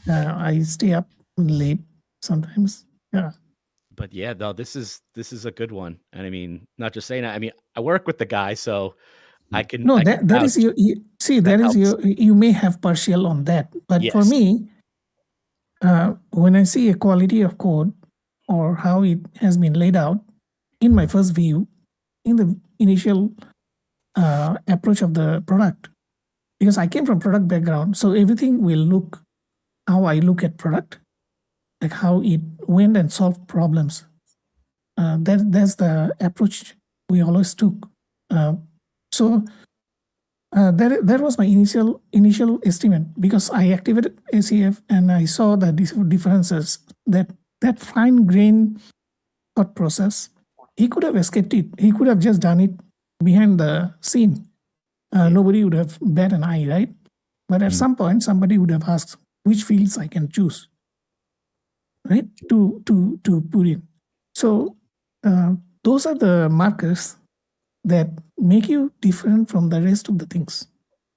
I stay up late sometimes. Yeah. But yeah, no, this is a good one. And I mean, not just saying that. I mean, I work with the guy, so I can. No, I can that is vouch. you see, That that is helps. you may have partial on that, but for Yes. me, when I see a quality of code or how it has been laid out in my first view, in the initial approach of the product, because I came from product background, so everything will look how I look at product, like how it went and solved problems. That's the approach we always took. So that was my initial estimate, because I activated ACF and I saw the differences, that fine grain thought process. He could have escaped it. He could have just done it behind the scene. Nobody would have bat an eye, right? But at some point, somebody would have asked which fields I can choose, right? To put in. So those are the markers that make you different from the rest of the things.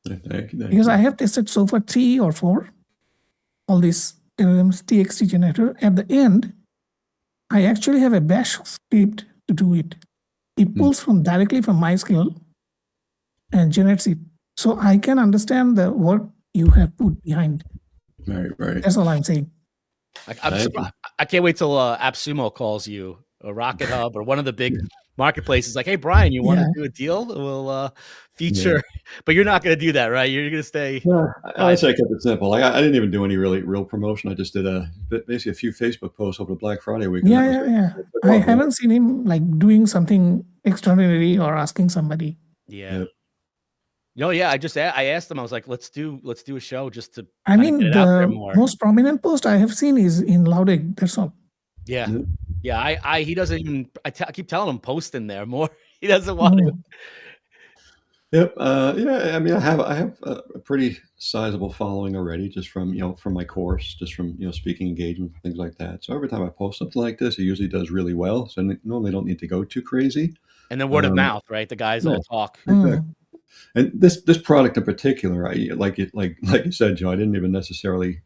Thank you. Because I have tested so far 3 or 4, all these LLMS.txt generator. At the end, I actually have a bash script to do it. It pulls directly from MySQL and generates it. So I can understand the work you have put behind. Right. That's all I'm saying. I can't wait till AppSumo calls you, or Rocket Hub, or one of the big marketplaces. Like, hey, Brian, you want to do a deal? We'll feature, but you're not going to do that, right? You're going to stay. I say I kept it simple. Like, I didn't even do any real promotion. I just did basically a few Facebook posts over the Black Friday weekend. Yeah. I haven't seen him like doing something extraordinary or asking somebody. Yeah. Yep. No, yeah. I asked him. I was like, let's do a show just to. I mean, the most prominent post I have seen is in Loud Egg. That's all. Yeah. Yeah. He doesn't even. I keep telling him post in there more. He doesn't want to. Yep. Yeah. I mean, I have a pretty sizable following already, just from my course, just from speaking engagement, things like that. So every time I post something like this, it usually does really well. So I normally don't need to go too crazy. And then word of mouth, right? The guys all talk. Exactly. And this product in particular, like you said, Joe, I didn't even necessarily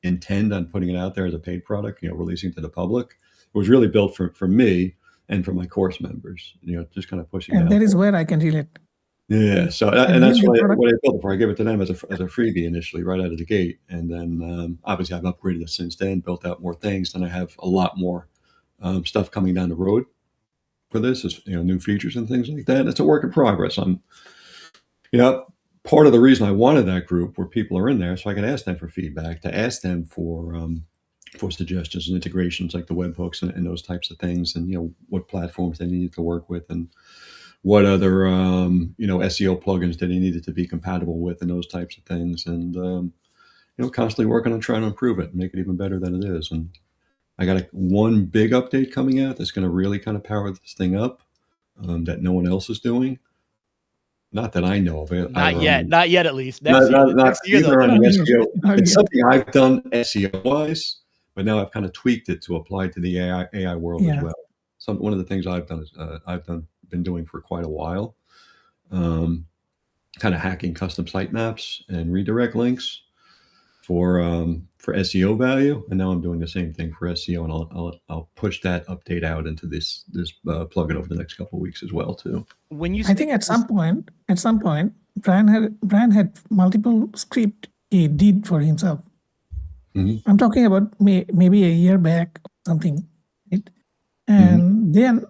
intend on putting it out there as a paid product, releasing to the public. It was really built for me and for my course members, just kind of pushing it out. And that is where I can relate. Yeah. So, and that's what I built it for. I gave it to them as a freebie initially, right out of the gate. And then obviously I've upgraded it since then, built out more things. Then I have a lot more stuff coming down the road for this, is new features and things like that. And it's a work in progress. Part of the reason I wanted that group where people are in there, so I can ask them for feedback, to ask them for suggestions and integrations, like the webhooks and those types of things, and what platforms they needed to work with, and what other SEO plugins that they needed to be compatible with, and those types of things, and constantly working on trying to improve it and make it even better than it is. And I got one big update coming out that's going to really kind of power this thing up, that no one else is doing. Not that I know of it. Not yet, at least. Not either on the SEO. It's something I've done SEO wise, but now I've kind of tweaked it to apply to the AI world as well. One of the things I've done is been doing for quite a while, kind of hacking custom sitemaps and redirect links for SEO value, and now I'm doing the same thing for SEO, and I'll push that update out into this plugin over the next couple of weeks as well too. I think at some point, Brian had multiple script he did for himself. Mm-hmm. I'm talking about maybe a year back or something, right? And then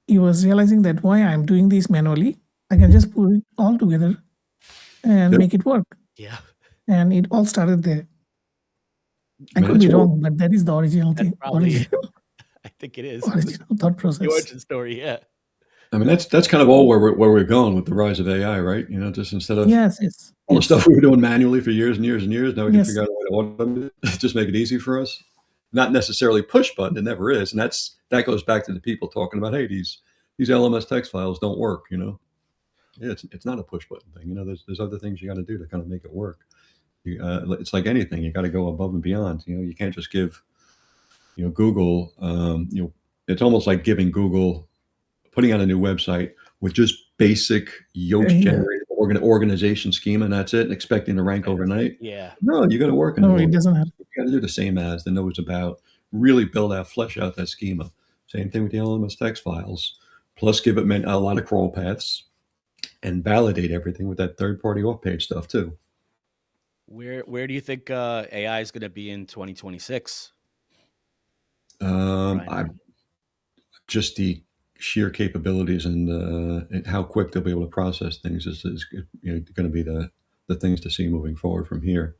he was realizing that why I'm doing this manually, I can just put it all together and make it work. Yeah. And it all started there. I could be wrong, but that is the original thing. I think it is. Original thought process. The origin story, yeah. I mean, that's kind of all where we're going with the rise of AI, right? Just instead of all the stuff we were doing manually for years and years and years, now we can figure out a way to automate it, just make it easy for us. Not necessarily push button, it never is, and that goes back to the people talking about, hey, these LMS text files don't work. Yeah, it's not a push button thing. There's other things you got to do to kind of make it work. It's like anything, you got to go above and beyond. You can't just give Google, it's almost like giving Google, putting out a new website with just basic Yoast generated organization schema, and that's it, and expecting to rank overnight. Yeah. No, you got to work. No, it doesn't happen. You got to do the same as, that knows about really build out, flesh out that schema. Same thing with the LLMS text files. Plus, give it a lot of crawl paths and validate everything with that third-party off-page stuff too. Where do you think AI is going to be in 2026? Just the sheer capabilities and how quick they'll be able to process things is going to be the things to see moving forward from here.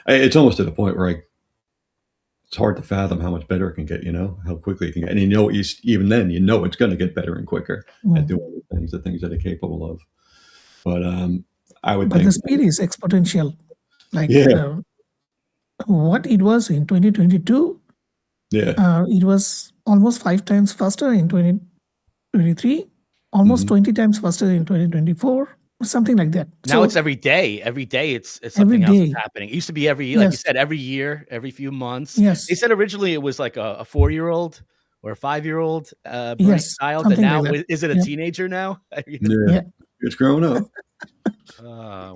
It's almost to the point where it's hard to fathom how much better it can get, how quickly it can get. And even then, it's going to get better and quicker at doing the things that it's capable of. But I would think the speed is exponential. What it was in 2022, it was almost 5 times faster in 2023, almost 20 times faster in 2024, or something like that. Now it's every day. Every day it's something else is happening. It used to be like you said, every year, every few months. Yes. They said originally it was like a 4-year-old or a 5-year-old brain child, and now is it a teenager now? It's growing up.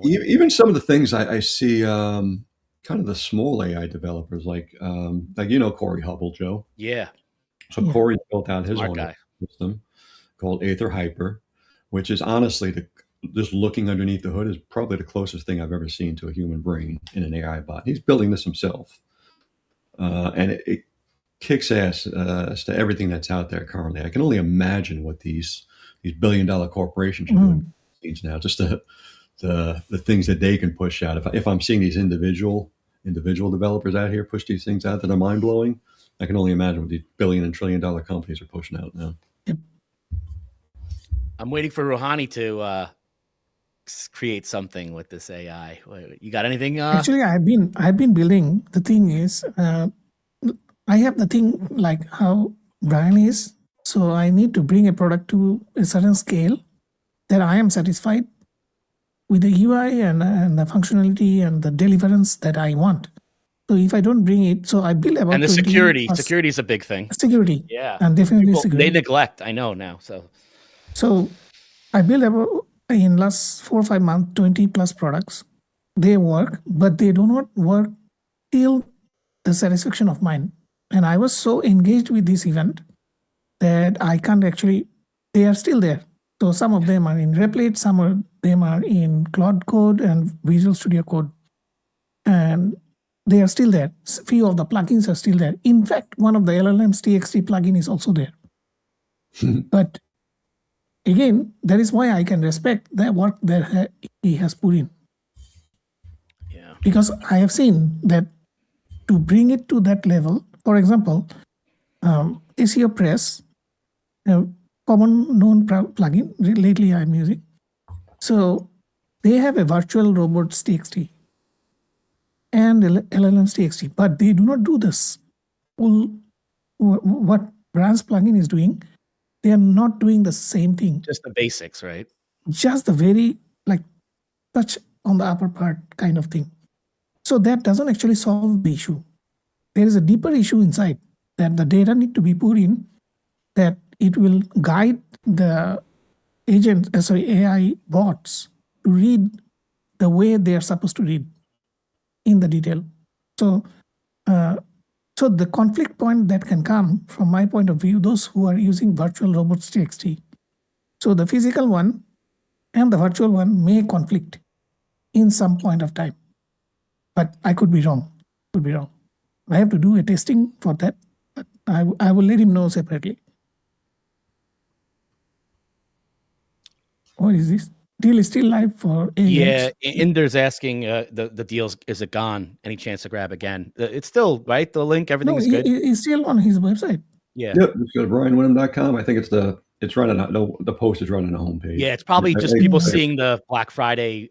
Even some of the things I see, kind of the small AI developers, like Corey Hubble, Joe. Yeah. So Corey built out his own system called Aether Hyper, which is honestly just looking underneath the hood is probably the closest thing I've ever seen to a human brain in an AI bot. He's building this himself, and it kicks ass as to everything that's out there currently. I can only imagine what these billion-dollar corporations are doing now. Just the things that they can push out. If I'm seeing these individual developers out here push these things out that are mind blowing, I can only imagine what these billion and trillion dollar companies are pushing out now. Yep. I'm waiting for Ruhani to create something with this AI. You got anything? Actually, I've been building. The thing is, I have the thing like how Brian is. So I need to bring a product to a certain scale that I am satisfied with the UI and the functionality and the deliverance that I want. So if I don't bring it, so I build about... And the security. Security is a big thing. Security. Yeah. And definitely security. They neglect, I know now. So I build about, in last 4 or 5 months, 20 plus products. They work, but they do not work till the satisfaction of mine. And I was so engaged with this event that I can't actually... They are still there. So some of them are in Replit, some of them are in Cloud Code and Visual Studio Code. And they are still there. Few of the plugins are still there. In fact, one of the LLMS.txt plugin is also there. But again, that is why I can respect the work that he has put in. Yeah. Because I have seen that to bring it to that level, for example, SEO Press, common known plugin, lately I'm using. So they have a virtual robots.txt and LLMS.txt, but they do not do this. What Brian's plugin is doing, they are not doing the same thing. Just the basics, right? Just the very touch on the upper part kind of thing. So that doesn't actually solve the issue. There is a deeper issue inside that the data need to be put in, that it will guide the AI bots to read the way they are supposed to read in the detail. So the conflict point that can come from my point of view, those who are using virtual robots.txt. So the physical one and the virtual one may conflict in some point of time, but I could be wrong. I have to do a testing for that, but I will let him know separately. What is this? Deal is still live for AX. Yeah, Inder's asking the deals, is it gone? Any chance to grab again? It's still, right? The link, everything is good? It's still on his website. Yeah. Yep, just go to brianwinum.com. I think it's running, the post is running the homepage. Yeah, it's probably just people seeing the Black Friday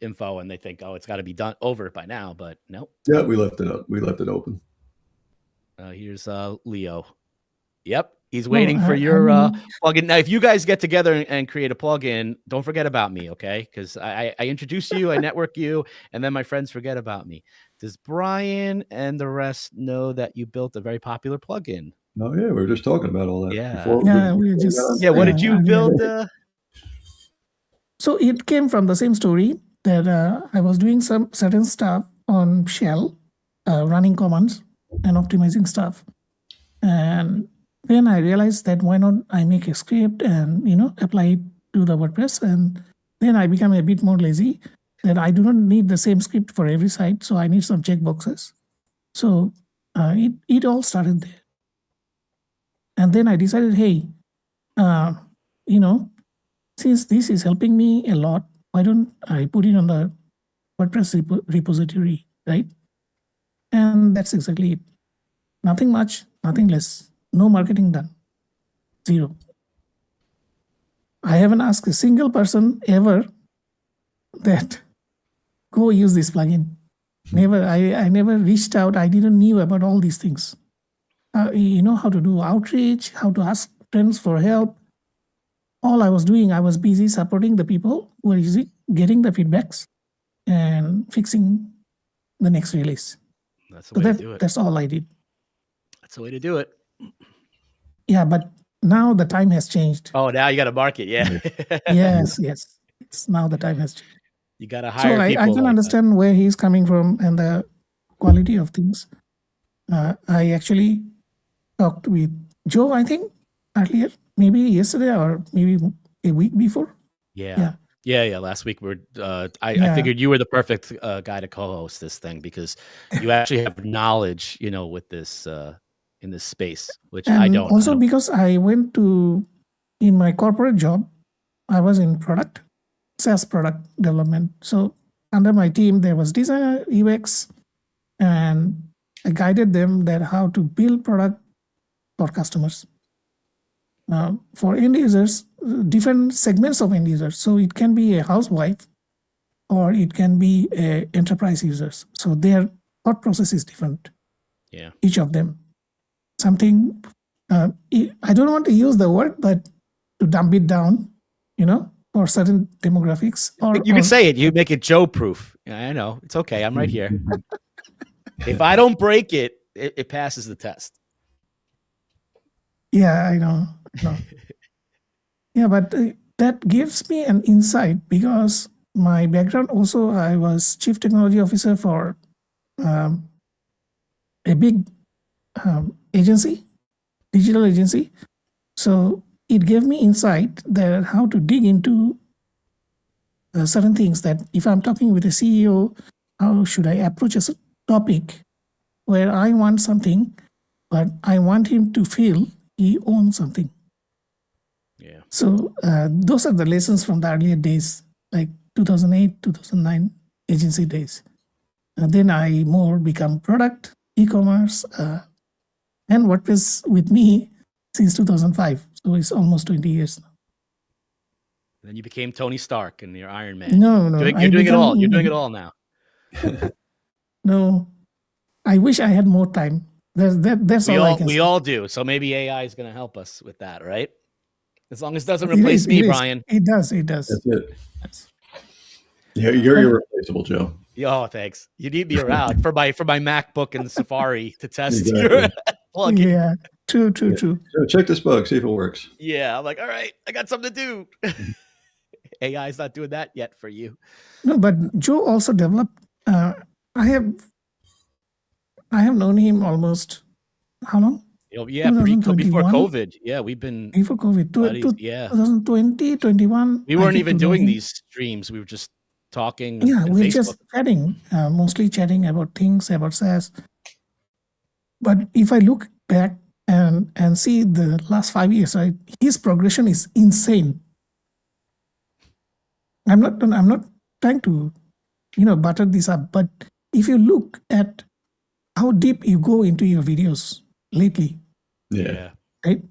info and they think, oh, it's got to be done over by now, but nope. Yeah, we left it up. We left it open. Here's Leo. Yep. He's waiting for your plugin. Now, if you guys get together and create a plugin, don't forget about me, okay? Because I introduce you, I network you, and then my friends forget about me. Does Brian and the rest know that you built a very popular plugin? Oh, yeah, we were just talking about all that. Yeah. What did you build? So it came from the same story that I was doing some certain stuff on Shell, running commands and optimizing stuff. And then I realized that why not I make a script and, apply it to the WordPress. And then I become a bit more lazy that I do not need the same script for every site. So I need some checkboxes. So it all started there. And then I decided, hey, since this is helping me a lot, why don't I put it on the WordPress repository, right? And that's exactly it. Nothing much, nothing less. No marketing done. Zero. I haven't asked a single person ever that go use this plugin. Never. I never reached out. I didn't knew about all these things. How to do outreach, how to ask friends for help. All I was doing, I was busy supporting the people who are using, getting the feedbacks, and fixing the next release. That's the way to do it. That's all I did. That's the way to do it. Yeah, but now the time has changed. Oh, now you got to market. Yeah. yes. It's now the time has changed. You got to hire people. I can understand where he's coming from and the quality of things. I actually talked with Joe, I think, earlier, maybe yesterday or maybe a week before. Yeah. Last week I figured you were the perfect guy to co-host this thing because you actually have knowledge, with this in this space, which I don't. Also because I went to, in my corporate job, I was in SaaS product development. So under my team, there was designer, UX, and I guided them that how to build product for customers. For end users, different segments of end users. So it can be a housewife or it can be enterprise users. So their thought process is different. Yeah. Each of them. Something, I don't want to use the word, but to dump it down, for certain demographics. You can say it. You make it Joe-proof. Yeah, I know. It's okay. I'm right here. If I don't break it, it passes the test. Yeah, I know. Yeah, but that gives me an insight because my background also, I was chief technology officer for a big agency, digital agency. So it gave me insight that how to dig into certain things that if I'm talking with a CEO, how should I approach a topic where I want something, but I want him to feel he owns something. Yeah. So those are the lessons from the earlier days, like 2008, 2009 agency days. Then I more become product, e-commerce, and WordPress with me since 2005. So it's almost 20 years now. Then you became Tony Stark and you're Iron Man. No. You're doing it all. You're doing it all now. No, I wish I had more time. That's all I can say. We all do. So maybe AI is going to help us with that, right? As long as it doesn't replace me, Brian. It does. That's it. Yeah, you're irreplaceable, Joe. Oh, thanks. You need me around for my MacBook and Safari to test your plugin. Yeah, true. So check this bug, see if it works. Yeah, I'm like, all right, I got something to do. AI is not doing that yet for you. No, but Joe also developed. I have known him almost how long? Yeah, before COVID. Yeah, we've been before COVID. 2020, 21. We weren't even doing these streams. We were just talking. Yeah, we were just chatting, mostly chatting about things, about SaaS. But if I look back and see the last 5 years, right, his progression is insane. I'm not trying to, butter this up, but if you look at how deep you go into your videos lately, yeah, right,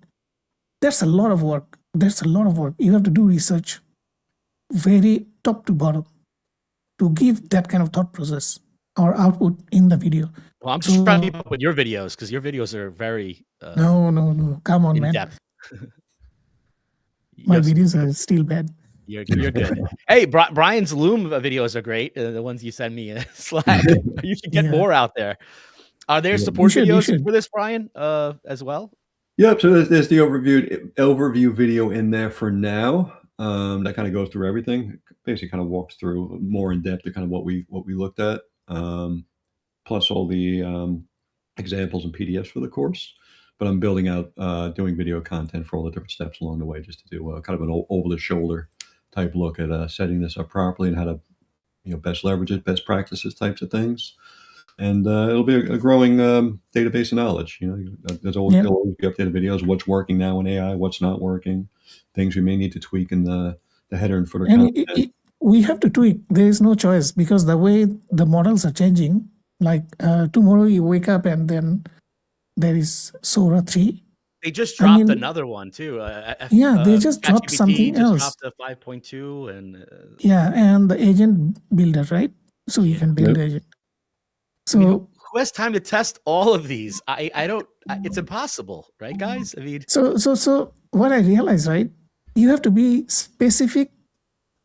there's a lot of work. You have to do research, very top to bottom, to give that kind of thought process or output in the video. Well, I'm just trying to keep up with your videos because your videos are very no. Come on, man. Depth. My videos are still bad. You're good. Hey, Brian's Loom videos are great. The ones you send me in Slack. You should get more out there. Are there support videos for this, Brian, as well? Yep. So there's the overview video in there for now. That kind of goes through everything. Basically, kind of walks through more in depth to kind of what we looked at, plus all the examples and PDFs for the course. but I'm building out, doing video content for all the different steps along the way, just to do kind of an over-the-shoulder type look at setting this up properly and how to, best leverage it, best practices types of things. And it'll be a growing database of knowledge. There's always, there'll always be updated videos, what's working now in AI, what's not working, things we may need to tweak in the header and footer content. We have to tweak. There is no choice, because the way the models are changing, like tomorrow you wake up and then there is Sora 3. They just dropped another one too. They just dropped something else. Dropped a 5.2 and and the agent builder, right? So you can build agent. So who has time to test all of these? I don't. It's impossible, right, guys? I mean, so what I realized, right? You have to be specific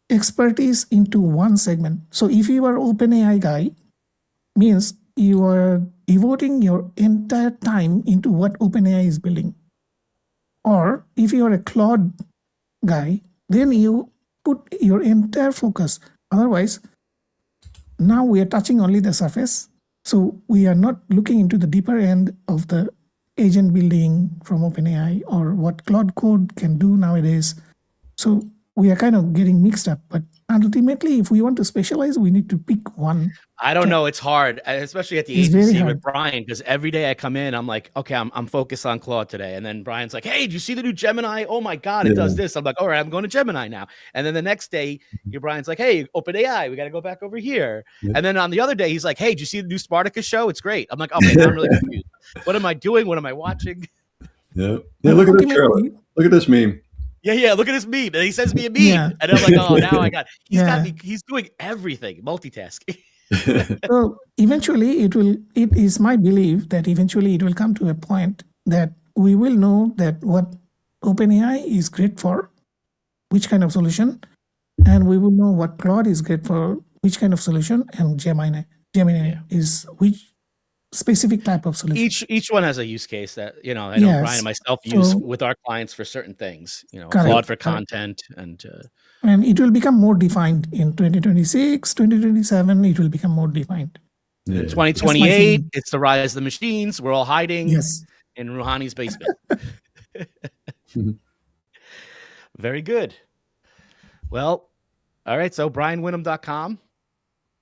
expertise into one segment. So if you are OpenAI guy, means you are devoting your entire time into what OpenAI is building. Or if you are a Claude guy, then you put your entire focus. Otherwise, now we are touching only the surface. So we are not looking into the deeper end of the agent building from OpenAI or what Claude Code can do nowadays. So we are kind of getting mixed up. But ultimately, if we want to specialize, we need to pick one. I don't know. It's hard, especially at the agency with Brian, because every day I come in, I'm like, okay, I'm focused on Claude today. And then Brian's like, hey, did you see the new Gemini? Oh my God, it does this. I'm like, all right, I'm going to Gemini now. And then the next day, Brian's like, hey, OpenAI, we got to go back over here. And then on the other day, he's like, hey, did you see the new Spartacus show? It's great. I'm like, okay, now I'm really confused. What am I doing? What am I watching? Yeah. Look at this, Charlotte. Look at this meme. Yeah, look at his meme. And he sends me a meme. And I'm like, oh, now I got, got me. He's doing everything, multitasking. So eventually it is my belief that eventually it will come to a point that we will know that what OpenAI is great for, which kind of solution, and we will know what Claude is great for, which kind of solution, and Gemini is which specific type of solution. Each one has a use case that, I know Brian and myself use with our clients for certain things, Claude for content and it will become more defined in 2026, 2027, it will become more defined. In 2028, it's the rise of the machines. We're all hiding in Ruhani's basement. Very good. Well, all right. So BrianWinum.com.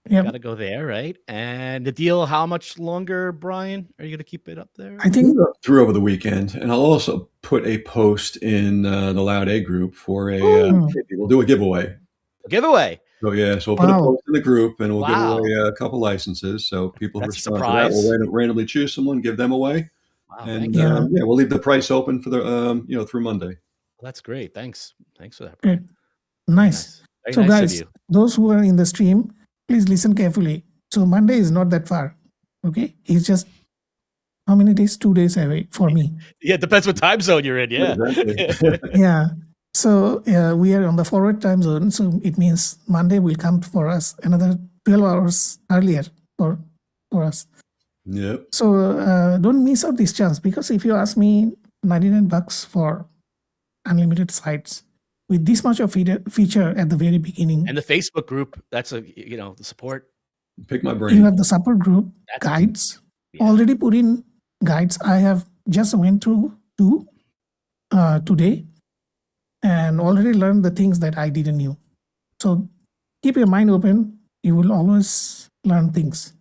Got to go there, right? And the deal, how much longer, Brian? Are you going to keep it up there? I think through over the weekend. And I'll also put a post in the Loud A group for we'll do a giveaway. So we'll put a post in the group and we'll give away a couple licenses. So people who respond to that, we'll randomly choose someone, give them away. Wow, and we'll leave the price open for the through Monday. Well, that's great. Thanks for that. Great. Nice. So guys, those who are in the stream, please listen carefully. So Monday is not that far. Okay. It's just how many days? 2 days away for me. Yeah. It depends what time zone you're in. Yeah. Exactly. So we are on the forward time zone. So it means Monday will come for us another 12 hours earlier for us. Yep. So don't miss out this chance, because if you ask me, $99 for unlimited sites with this much of feature at the very beginning. And the Facebook group, that's the support. Pick my brain. You have the support group, guides, already put in guides. I have just went through 2 today and already learned the things that I didn't know. So keep your mind open. You will always learn things.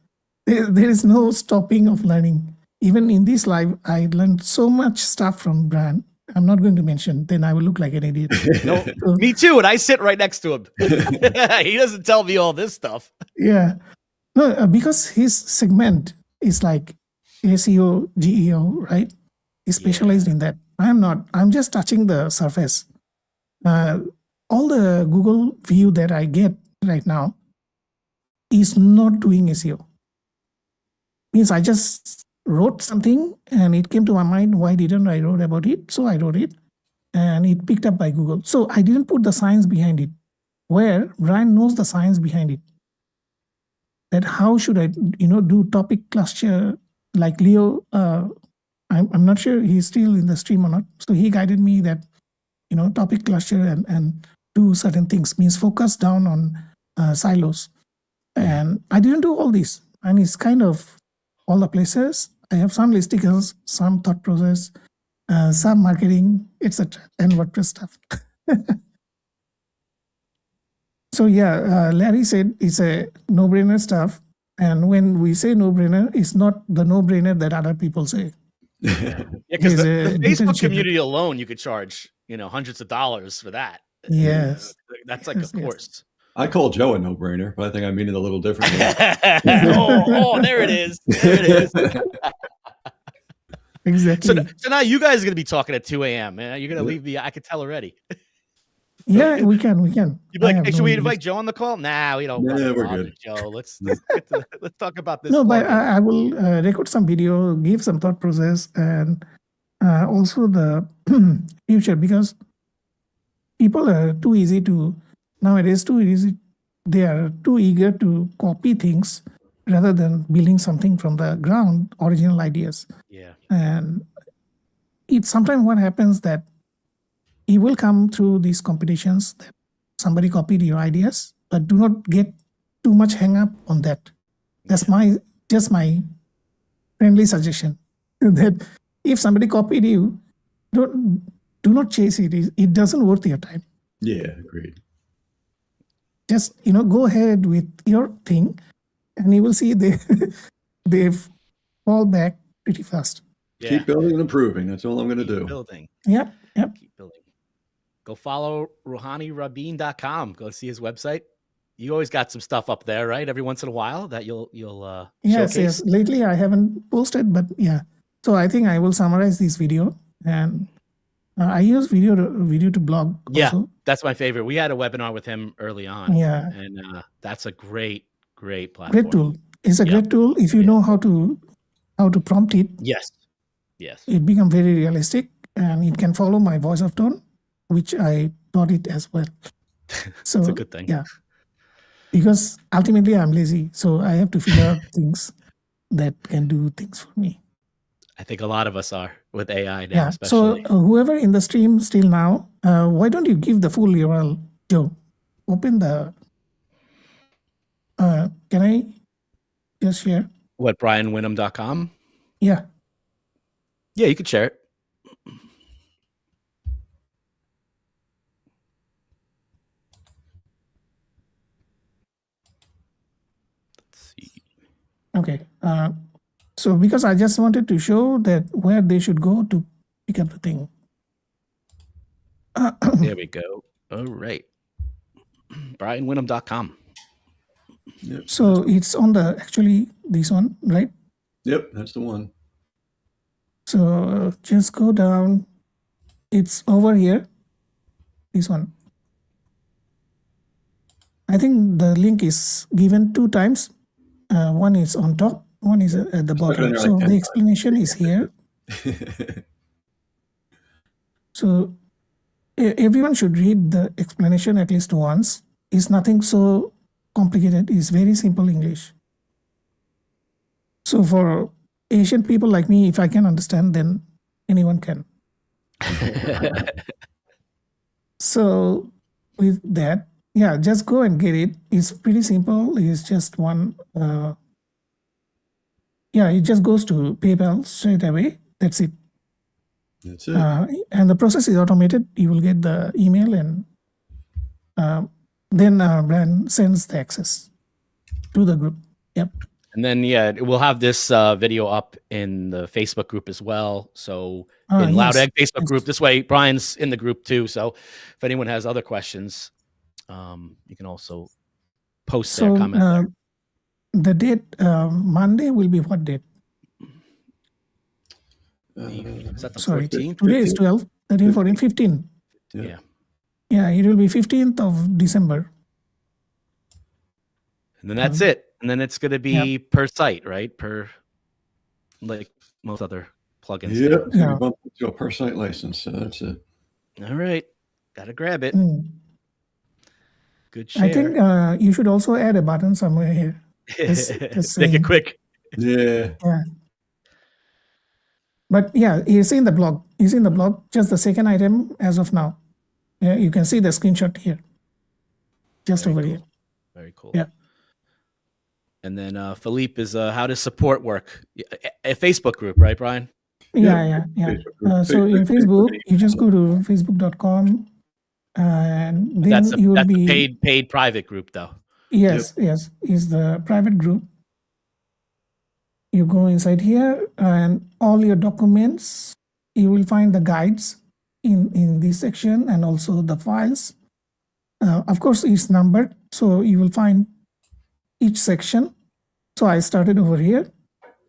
There is no stopping of learning. Even in this live, I learned so much stuff from Brian. I'm not going to mention, then I will look like an idiot. No, me too. And I sit right next to him. He doesn't tell me all this stuff. Yeah. No, because his segment is like SEO, GEO, right? He's specialized in that. I'm not. I'm just touching the surface. All the Google view that I get right now is not doing SEO. Means I just wrote something and it came to my mind, why didn't I wrote about it? So I wrote it and it picked up by Google. So I didn't put the science behind it, where Brian knows the science behind it. That how should I, do topic cluster like Leo. I'm not sure he's still in the stream or not. So he guided me that, topic cluster and do certain things, means focus down on silos. And I didn't do all this. And it's kind of all the places I have some listicles, some thought process, some marketing, etc., and WordPress stuff. So yeah, Larry said it's a no-brainer stuff. And when we say no-brainer, it's not the no-brainer that other people say. Yeah, because There's the a Facebook differentiator. community alone, you could charge, hundreds of dollars for that. Yes. That's like Yes, a yes. course. I call Joe a no-brainer, but I think I mean it a little differently. oh, there it is. There it is. Exactly. So now you guys are going to be talking at 2 a.m. Man. You're going to leave the, I could tell already. Yeah, we can. You'd be like, hey, should we invite Joe on the call? Nah, we don't. Nah, we're bother good. Joe, let's talk about this. No, but I will record some video, give some thought process, and also the future, because people are too easy to nowadays. They are too eager to copy things rather than building something from the ground, original ideas. Yeah. And it's sometimes what happens that you will come through these competitions that somebody copied your ideas, but do not get too much hang up on that. That's just my friendly suggestion, that if somebody copied you, do not chase it. It doesn't worth your time. Yeah, agreed. Just go ahead with your thing, and you will see they fall back pretty fast. Yeah. Keep building and improving. That's all I'm going to do. Building. Yep. Keep building. Go follow RuhaniRabin.com. Go see his website. You always got some stuff up there, right? Every once in a while that you'll yes, showcase. Yes. Lately I haven't posted, but yeah. So I think I will summarize this video, and I use video to blog. Yeah, also. That's my favorite. We had a webinar with him early on. Yeah, and that's a great platform. Great tool. It's a great tool if you know how to prompt it. Yes. It becomes very realistic, and it can follow my voice of tone, which I taught it as well. So that's a good thing. Yeah, because ultimately I'm lazy, so I have to figure out things that can do things for me. I think a lot of us are with AI now, Yeah. especially. So whoever in the stream still now, why don't you give the full URL, Joe? Open the. Can I just share? What, BrianWinum.com? Yeah. Yeah, you could share it. Let's see. Okay. So because I just wanted to show that where they should go to pick up the thing. There we go. All right. BrianWinum.com. Yep. So it's on this one, right? Yep, that's the one. So just go down. It's over here. This one. I think the link is given 2 times. One is on top, one is at the bottom. So the explanation is here. So everyone should read the explanation at least once. It's nothing so complicated. It's very simple English. So for Asian people like me, if I can understand, then anyone can. So with that, yeah, just go and get it. It's pretty simple. It's just one. It just goes to PayPal straight away. That's it. That's it. And the process is automated. You will get the email, and then Brian sends the access to the group. Yep. And then, we'll have this video up in the Facebook group as well. So in Loud Egg Facebook group, this way Brian's in the group too. So if anyone has other questions, you can also post their comment there. The date, Monday will be what date? Is that the Sorry, 14th? today is 12, 13, 14, 15. Yeah. Yeah, it will be 15th of December. And then that's it. And then it's going to be per site, right? Per, like most other plugins. Yep. Yeah. We bumped to a per site license. So that's it. All right. Got to grab it. Good share. I think you should also add a button somewhere here. Make it quick. Yeah. But yeah, it's in the blog. It's in the blog, just the second item as of now. Yeah, you can see the screenshot here. Just over here. Very cool. Yeah. And then Philippe is how does support work? A Facebook group, right, Brian? Yeah. Facebook group. So in Facebook, you just go to facebook.com and then That's you will that's be a paid private group, though. yes, is the private group. You go inside here and all your documents, you will find the guides in this section and also the files. Of course, it's numbered, so you will find each section. So I started over here,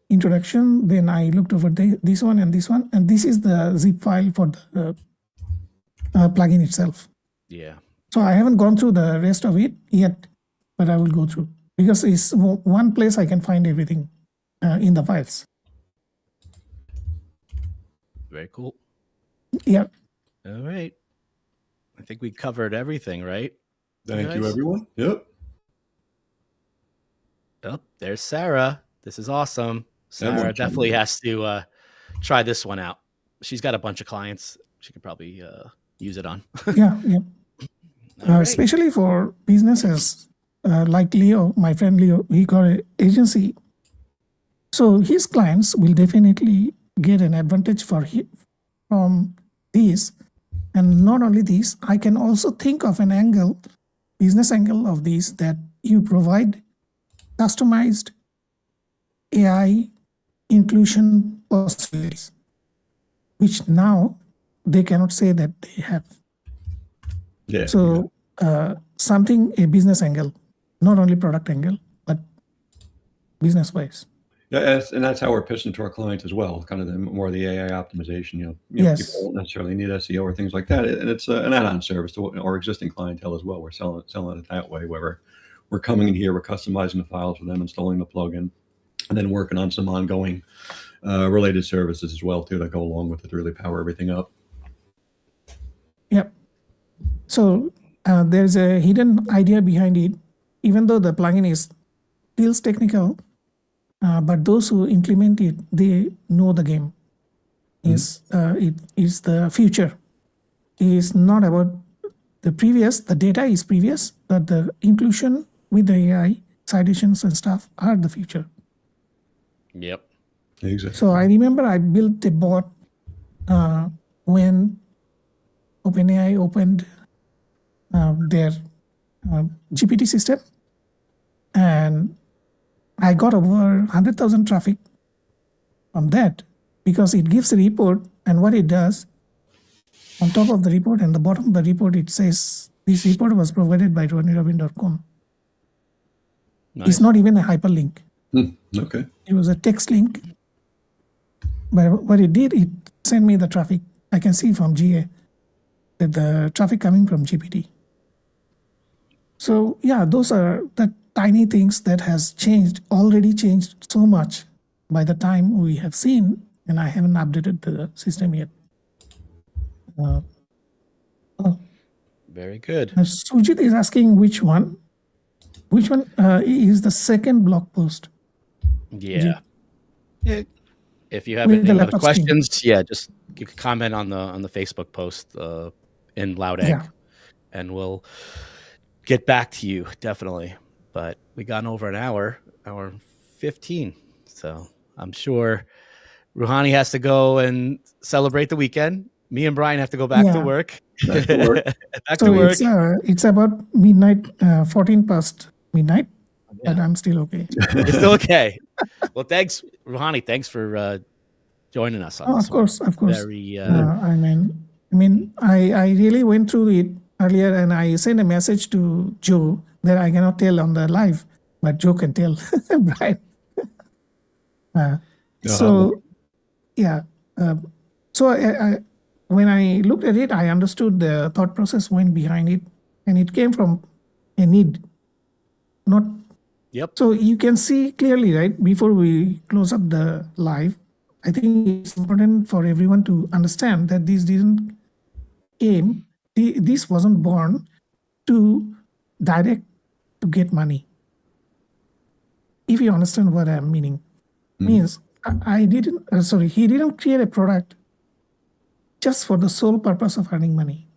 introduction, then I looked over this one, and this is the zip file for the plugin itself. Yeah. So I haven't gone through the rest of it yet, but I will go through because it's one place I can find everything in the files. Very cool. Yeah. All right. I think we covered everything, right? Thank you, everyone. Yep. Oh, there's Sarah. This is awesome. Sarah definitely has to try this one out. She's got a bunch of clients. She could probably use it on. Yeah. Right. Especially for businesses like Leo, my friend Leo, he got an agency. So his clients will definitely get an advantage from this. And not only this, I can also think of an angle, business angle of this, that you provide customized AI inclusion possibilities, which now they cannot say that they have. Yeah. So something, a business angle, not only product angle, but business-wise. Yeah, and that's how we're pitching to our clients as well. Kind of more the AI optimization. Yes. People don't necessarily need SEO or things like that, and it's an add-on service to our existing clientele as well. We're selling it that way, where we're coming in here, we're customizing the files for them, installing the plugin, and then working on some ongoing related services as well too that go along with it to really power everything up. Yep. So there's a hidden idea behind it, even though the plugin feels technical. But those who implement it, they know the game. It is the future. It is not about the previous. The data is previous, but the inclusion with the AI, citations and stuff are the future. Yep. Exactly. So I remember I built a bot when OpenAI opened their GPT system, and I got over 100,000 traffic from that because it gives a report, and what it does, on top of the report and the bottom of the report, it says this report was provided by RuhaniRabin.com. Nice. It's not even a hyperlink. Okay. It was a text link. But what it did, it sent me the traffic. I can see from GA that the traffic coming from GPT. So yeah, those are the tiny things that has already changed so much by the time we have seen, and I haven't updated the system yet. Very good. Sujit is asking which one is the second blog post. Yeah. If you have any other questions, just you can comment on the Facebook post in Loud Egg, and we'll get back to you definitely. But we got over an hour 15, so I'm sure Ruhani has to go and celebrate the weekend. Me and Brian have to go back to work. Back to work. It's about midnight, 14 past midnight, but I'm still okay. You're still okay. Well, thanks, Ruhani. Thanks for joining us on this. Of course. Very. I mean, I really went through it earlier, and I sent a message to Joe that I cannot tell on the live, but Joe can tell, Brian. So I when I looked at it, I understood the thought process went behind it, and it came from a need, not. Yep. So you can see clearly, right, before we close up the live, I think it's important for everyone to understand that this didn't aim, this wasn't born to direct to get money. If you understand what I'm meaning, means he didn't create a product just for the sole purpose of earning money.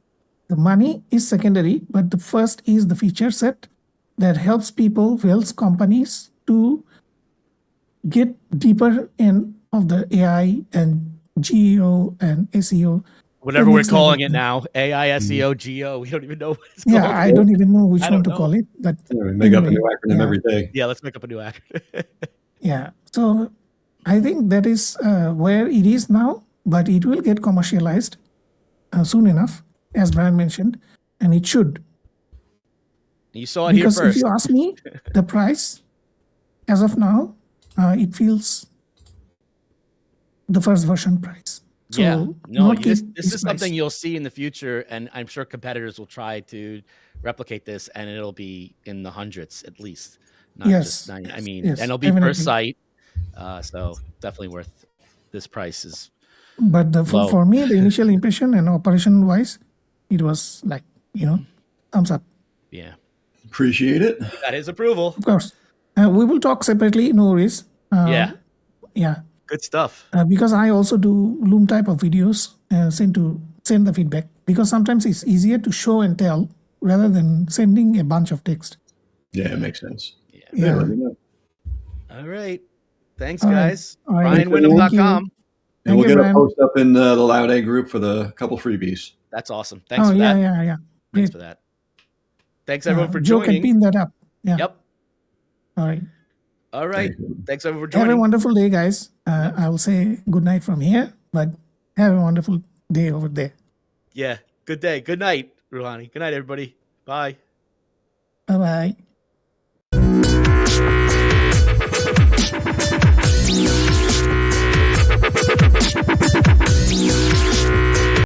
The money is secondary, but the first is the feature set that helps people, helps companies to get deeper in of the AI and GEO and SEO. Whatever we're next level calling it thing. now, AI, SEO, GEO. We don't even know what it's Yeah, called. I don't even know which I one don't to call know. it. But Yeah, we make up a anyway, new acronym yeah. every day. Yeah, let's make up a new acronym. Yeah. So I think that is where it is now, but it will get commercialized soon enough, as Brian mentioned, and it should. You saw it here Because if first. you ask me, the price, as of now, it feels the first version price. So Yeah, no, not this keep this this is price. something you'll see in the future, and I'm sure competitors will try to replicate this, and it'll be in the hundreds at least, not Yes, just 90. I mean, yes, and it'll be per definitely. site, so definitely worth. This price is But low. for me, the initial impression and operation wise, it was like, thumbs up. Yeah, Appreciate it. we got his approval. Of course. We will talk separately, no worries. Yeah, Yeah. good stuff. Because I also do Loom type of videos, send the feedback, because sometimes it's easier to show and tell rather than sending a bunch of text. Yeah, it makes sense. Yeah. Let me know. All right, thanks, All right. guys. All right. BrianWinum.com. And we'll you, get a Brian. post up in the Loud A group for the couple freebies. That's awesome. Thanks for yeah, that. yeah. Thanks Great. for that. Thanks everyone for Joe can joining. pin that up. Yeah. Yep. All right. All right. Thanks everyone for Have a joining. wonderful day, guys. I will say good night from here, but have a wonderful day over there. Yeah. Good day. Good night, Ruhani. Good night, everybody. Bye. Bye-bye.